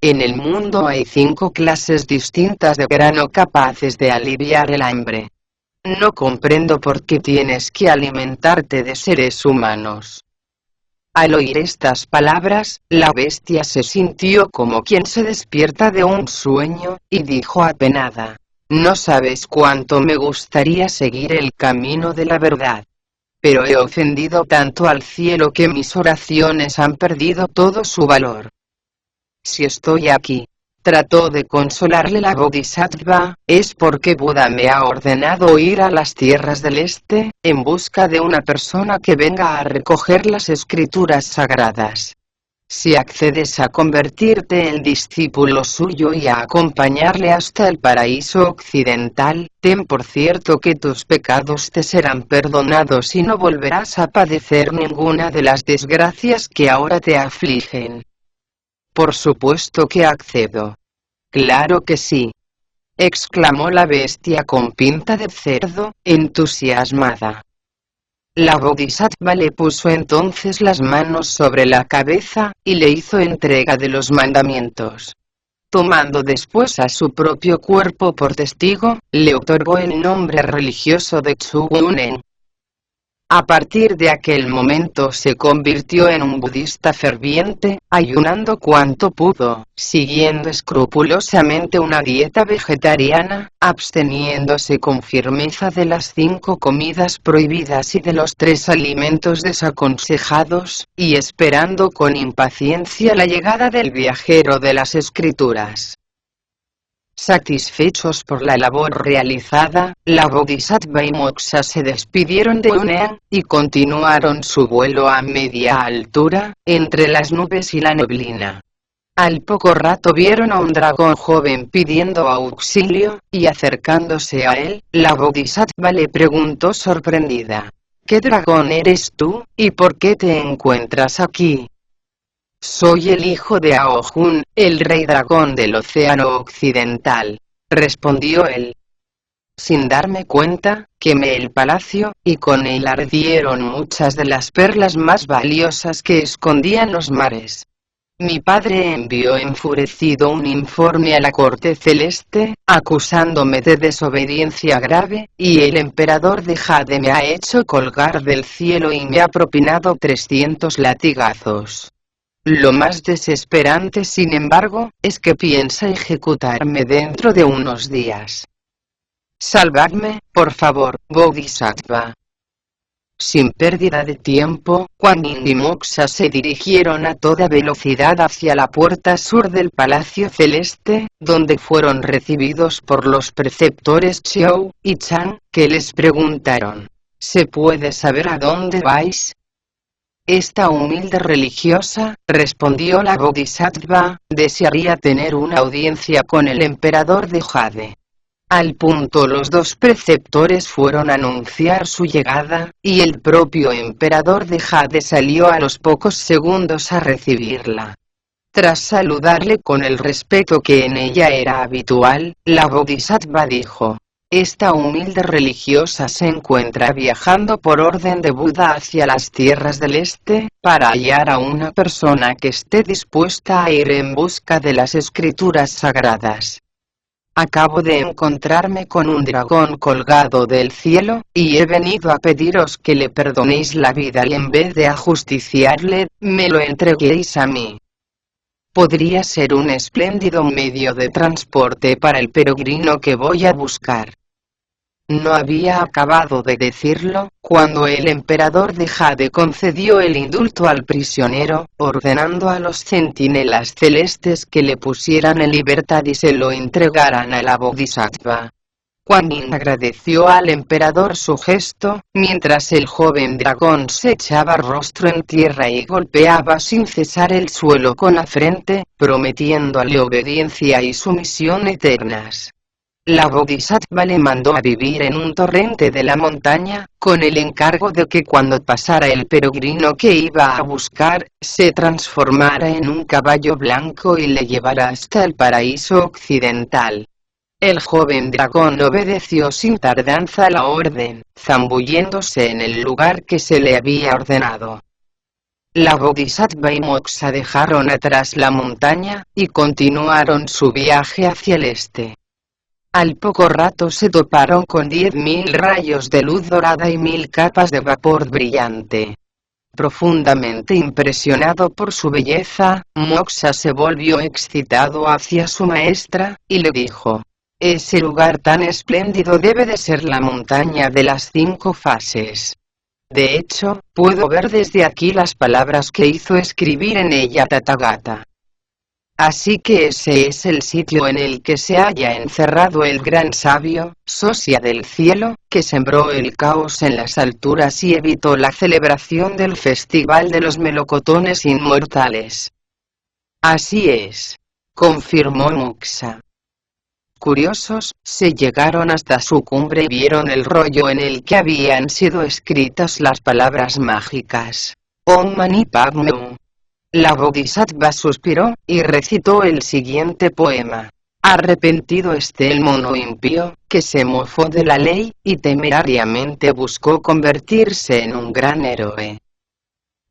En el mundo hay 5 clases distintas de grano capaces de aliviar el hambre. No comprendo por qué tienes que alimentarte de seres humanos. Al oír estas palabras, la bestia se sintió como quien se despierta de un sueño, y dijo apenada: no sabes cuánto me gustaría seguir el camino de la verdad. Pero he ofendido tanto al cielo que mis oraciones han perdido todo su valor. Si estoy aquí, trató de consolarle la Bodhisattva, es porque Buda me ha ordenado ir a las tierras del este, en busca de una persona que venga a recoger las escrituras sagradas. Si accedes a convertirte en discípulo suyo y a acompañarle hasta el paraíso occidental, ten por cierto que tus pecados te serán perdonados y no volverás a padecer ninguna de las desgracias que ahora te afligen. Por supuesto que accedo. Claro que sí, exclamó la bestia con pinta de cerdo, entusiasmada. La Bodhisattva le puso entonces las manos sobre la cabeza, y le hizo entrega de los mandamientos. Tomando después a su propio cuerpo por testigo, le otorgó el nombre religioso de Tsugunen. A partir de aquel momento se convirtió en un budista ferviente, ayunando cuanto pudo, siguiendo escrupulosamente una dieta vegetariana, absteniéndose con firmeza de las 5 comidas prohibidas y de los 3 alimentos desaconsejados, y esperando con impaciencia la llegada del viajero de las escrituras. Satisfechos por la labor realizada, la Bodhisattva y Moksha se despidieron de Hunean, y continuaron su vuelo a media altura, entre las nubes y la neblina. Al poco rato vieron a un dragón joven pidiendo auxilio, y acercándose a él, la Bodhisattva le preguntó sorprendida: ¿qué dragón eres tú, y por qué te encuentras aquí? Soy el hijo de Aohun, el rey dragón del océano occidental, respondió él. Sin darme cuenta, quemé el palacio, y con él ardieron muchas de las perlas más valiosas que escondían los mares. Mi padre envió enfurecido un informe a la corte celeste, acusándome de desobediencia grave, y el emperador de Jade me ha hecho colgar del cielo y me ha propinado 300 latigazos. Lo más desesperante, sin embargo, es que piensa ejecutarme dentro de unos días. Salvadme, por favor, Bodhisattva. Sin pérdida de tiempo, Kuan Yin y Moxa se dirigieron a toda velocidad hacia la puerta sur del Palacio Celeste, donde fueron recibidos por los preceptores Xiao y Chang, que les preguntaron: ¿se puede saber a dónde vais? Esta humilde religiosa, respondió la Bodhisattva, desearía tener una audiencia con el emperador de Jade. Al punto los dos preceptores fueron a anunciar su llegada, y el propio emperador de Jade salió a los pocos segundos a recibirla. Tras saludarle con el respeto que en ella era habitual, la Bodhisattva dijo: esta humilde religiosa se encuentra viajando por orden de Buda hacia las tierras del este, para hallar a una persona que esté dispuesta a ir en busca de las escrituras sagradas. Acabo de encontrarme con un dragón colgado del cielo, y he venido a pediros que le perdonéis la vida y en vez de ajusticiarle, me lo entreguéis a mí. Podría ser un espléndido medio de transporte para el peregrino que voy a buscar. No había acabado de decirlo, cuando el emperador de Jade concedió el indulto al prisionero, ordenando a los centinelas celestes que le pusieran en libertad y se lo entregaran a la Bodhisattva. Kuan Yin agradeció al emperador su gesto, mientras el joven dragón se echaba rostro en tierra y golpeaba sin cesar el suelo con la frente, prometiéndole obediencia y sumisión eternas. La Bodhisattva le mandó a vivir en un torrente de la montaña, con el encargo de que cuando pasara el peregrino que iba a buscar, se transformara en un caballo blanco y le llevara hasta el paraíso occidental. El joven dragón obedeció sin tardanza la orden, zambulléndose en el lugar que se le había ordenado. La Bodhisattva y Moxa dejaron atrás la montaña, y continuaron su viaje hacia el este. Al poco rato se toparon con 10.000 rayos de luz dorada y 1.000 capas de vapor brillante. Profundamente impresionado por su belleza, Moxa se volvió excitado hacia su maestra, y le dijo: ese lugar tan espléndido debe de ser la montaña de las 5 fases. De hecho, puedo ver desde aquí las palabras que hizo escribir en ella Tathagata. Así que ese es el sitio en el que se halla encerrado el gran sabio, Sosia del cielo, que sembró el caos en las alturas y evitó la celebración del festival de los melocotones inmortales. Así es, confirmó Moxa. Curiosos, se llegaron hasta su cumbre y vieron el rollo en el que habían sido escritas las palabras mágicas: Om Mani Padme Hum. La Bodhisattva suspiró, y recitó el siguiente poema: arrepentido esté el mono impío, que se mofó de la ley, y temerariamente buscó convertirse en un gran héroe.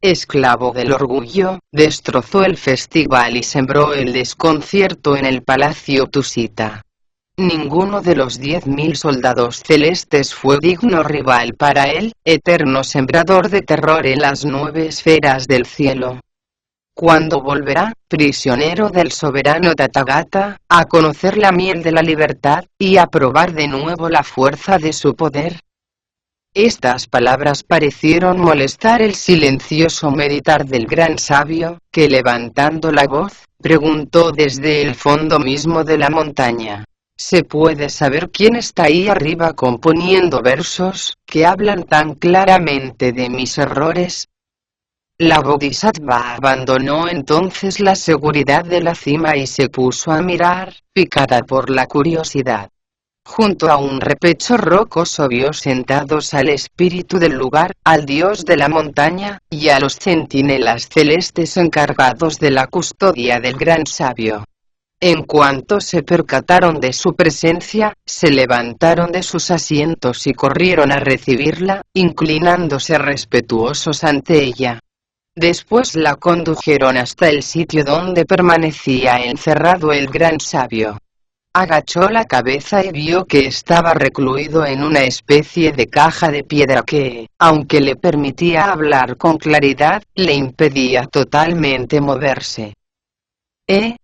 Esclavo del orgullo, destrozó el festival y sembró el desconcierto en el palacio tusita. Ninguno de los 10.000 soldados celestes fue digno rival para él, eterno sembrador de terror en las 9 esferas del cielo. ¿Cuándo volverá, prisionero del soberano Tathagata, a conocer la miel de la libertad, y a probar de nuevo la fuerza de su poder? Estas palabras parecieron molestar el silencioso meditar del gran sabio, que levantando la voz, preguntó desde el fondo mismo de la montaña: ¿se puede saber quién está ahí arriba componiendo versos, que hablan tan claramente de mis errores? La Bodhisattva abandonó entonces la seguridad de la cima y se puso a mirar, picada por la curiosidad. Junto a un repecho rocoso vio sentados al espíritu del lugar, al dios de la montaña, y a los centinelas celestes encargados de la custodia del gran sabio. En cuanto se percataron de su presencia, se levantaron de sus asientos y corrieron a recibirla, inclinándose respetuosos ante ella. Después la condujeron hasta el sitio donde permanecía encerrado el gran sabio. Agachó la cabeza y vio que estaba recluido en una especie de caja de piedra que, aunque le permitía hablar con claridad, le impedía totalmente moverse.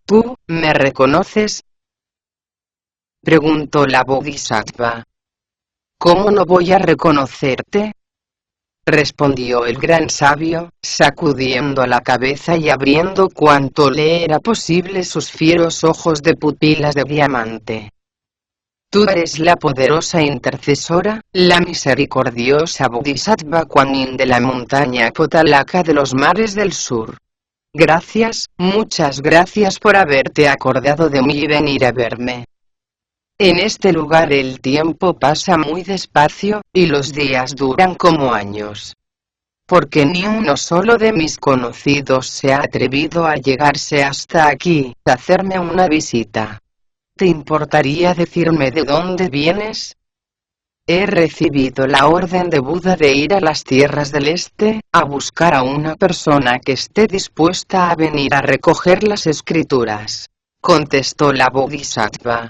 ¿Tú, me reconoces?, preguntó la Bodhisattva. ¿Cómo no voy a reconocerte?, respondió el gran sabio, sacudiendo la cabeza y abriendo cuanto le era posible sus fieros ojos de pupilas de diamante. Tú eres la poderosa intercesora, la misericordiosa Bodhisattva Kuan Yin de la montaña Potalaka de los mares del sur. Gracias, muchas gracias por haberte acordado de mí y venir a verme. En este lugar el tiempo pasa muy despacio, y los días duran como años. Porque ni uno solo de mis conocidos se ha atrevido a llegarse hasta aquí, a hacerme una visita. ¿Te importaría decirme de dónde vienes? He recibido la orden de Buda de ir a las tierras del este, a buscar a una persona que esté dispuesta a venir a recoger las escrituras, contestó la Bodhisattva.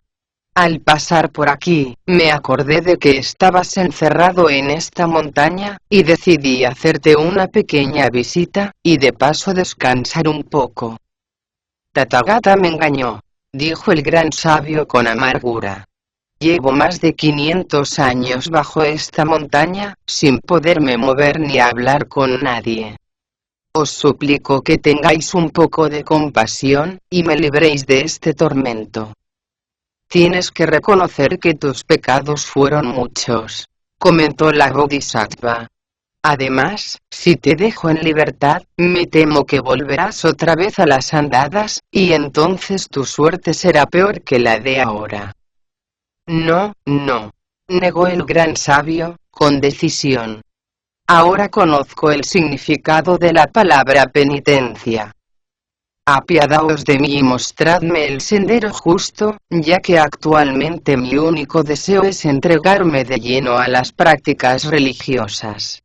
Al pasar por aquí, me acordé de que estabas encerrado en esta montaña, y decidí hacerte una pequeña visita, y de paso descansar un poco. Tathagata me engañó, dijo el gran sabio con amargura. Llevo más de 500 años bajo esta montaña, sin poderme mover ni hablar con nadie. Os suplico que tengáis un poco de compasión, y me libréis de este tormento. Tienes que reconocer que tus pecados fueron muchos, comentó la Bodhisattva. Además, si te dejo en libertad, me temo que volverás otra vez a las andadas, y entonces tu suerte será peor que la de ahora. No, negó el gran sabio, con decisión. Ahora conozco el significado de la palabra penitencia. Apiadaos de mí y mostradme el sendero justo, ya que actualmente mi único deseo es entregarme de lleno a las prácticas religiosas.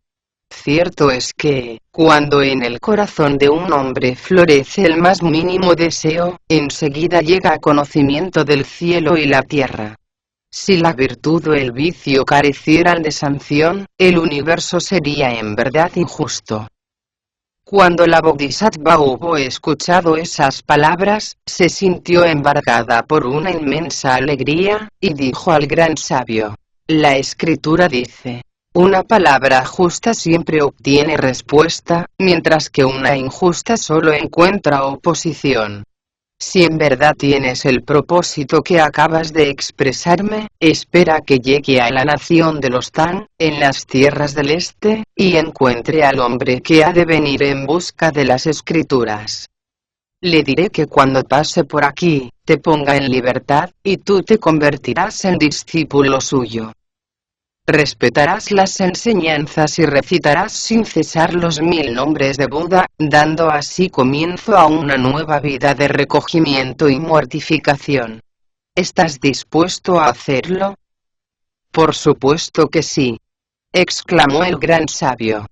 Cierto es que, cuando en el corazón de un hombre florece el más mínimo deseo, enseguida llega a conocimiento del cielo y la tierra. Si la virtud o el vicio carecieran de sanción, el universo sería en verdad injusto. Cuando la Bodhisattva hubo escuchado esas palabras, se sintió embargada por una inmensa alegría, y dijo al gran sabio: la escritura dice, una palabra justa siempre obtiene respuesta, mientras que una injusta solo encuentra oposición. Si en verdad tienes el propósito que acabas de expresarme, espera que llegue a la nación de los Tang, en las tierras del este, y encuentre al hombre que ha de venir en busca de las escrituras. Le diré que cuando pase por aquí, te ponga en libertad, y tú te convertirás en discípulo suyo. Respetarás las enseñanzas y recitarás sin cesar los 1000 nombres de Buda, dando así comienzo a una nueva vida de recogimiento y mortificación. ¿Estás dispuesto a hacerlo? Por supuesto que sí, exclamó el gran sabio.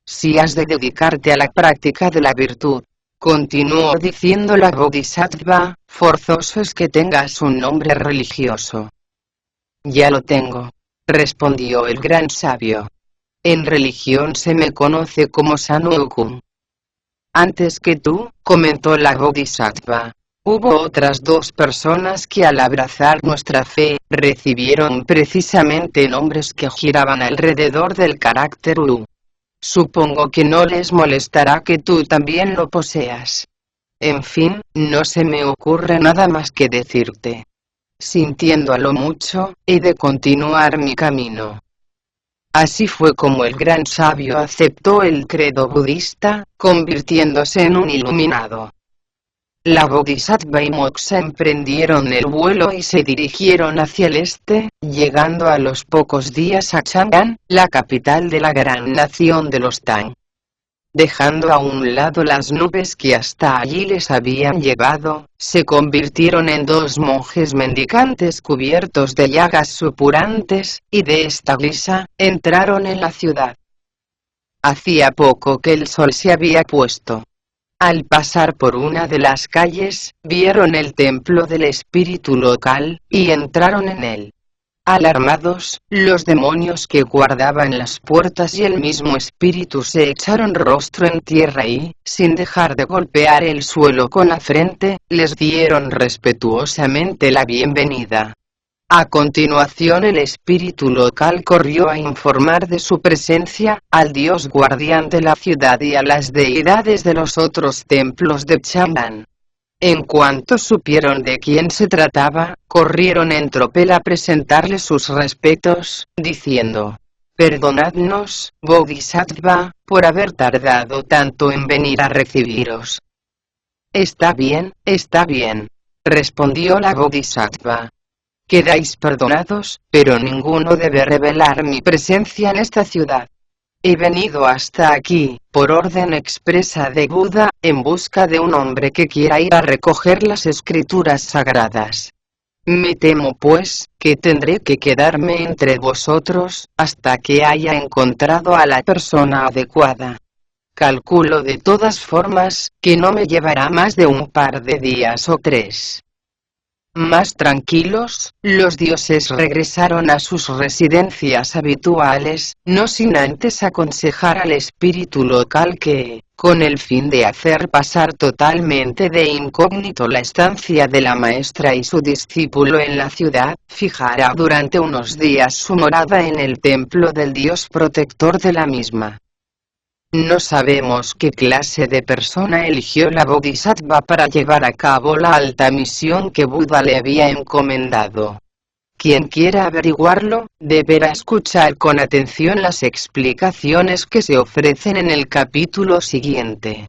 Si has de dedicarte a la práctica de la virtud, continuó diciendo la Bodhisattva, forzoso es que tengas un nombre religioso. Ya lo tengo, respondió el gran sabio. En religión se me conoce como Sanukun. Antes que tú, comentó la Bodhisattva, hubo otras 2 personas que al abrazar nuestra fe, recibieron precisamente nombres que giraban alrededor del carácter U. Supongo que no les molestará que tú también lo poseas. En fin, no se me ocurre nada más que decirte. Sintiéndolo mucho, he de continuar mi camino. Así fue como el gran sabio aceptó el credo budista, convirtiéndose en un iluminado. La Bodhisattva y Moksha emprendieron el vuelo y se dirigieron hacia el este, llegando a los pocos días a Chang'an, la capital de la gran nación de los Tang. Dejando a un lado las nubes que hasta allí les habían llevado, se convirtieron en 2 monjes mendicantes cubiertos de llagas supurantes, y de esta guisa, entraron en la ciudad. Hacía poco que el sol se había puesto. Al pasar por una de las calles, vieron el templo del espíritu local, y entraron en él. Alarmados, los demonios que guardaban las puertas y el mismo espíritu se echaron rostro en tierra y, sin dejar de golpear el suelo con la frente, les dieron respetuosamente la bienvenida. A continuación el espíritu local corrió a informar de su presencia, al dios guardián de la ciudad y a las deidades de los otros templos de Chang'an. En cuanto supieron de quién se trataba, corrieron en tropel a presentarle sus respetos, diciendo: «Perdonadnos, Bodhisattva, por haber tardado tanto en venir a recibiros». Está bien, respondió la Bodhisattva. Quedáis perdonados, pero ninguno debe revelar mi presencia en esta ciudad. He venido hasta aquí, por orden expresa de Buda, en busca de un hombre que quiera ir a recoger las escrituras sagradas. Me temo pues, que tendré que quedarme entre vosotros, hasta que haya encontrado a la persona adecuada. Calculo de todas formas, que no me llevará más de un par de días o 3. Más tranquilos, los dioses regresaron a sus residencias habituales, no sin antes aconsejar al espíritu local que, con el fin de hacer pasar totalmente de incógnito la estancia de la maestra y su discípulo en la ciudad, fijara durante unos días su morada en el templo del dios protector de la misma. No sabemos qué clase de persona eligió la Bodhisattva para llevar a cabo la alta misión que Buda le había encomendado. Quien quiera averiguarlo, deberá escuchar con atención las explicaciones que se ofrecen en el capítulo siguiente.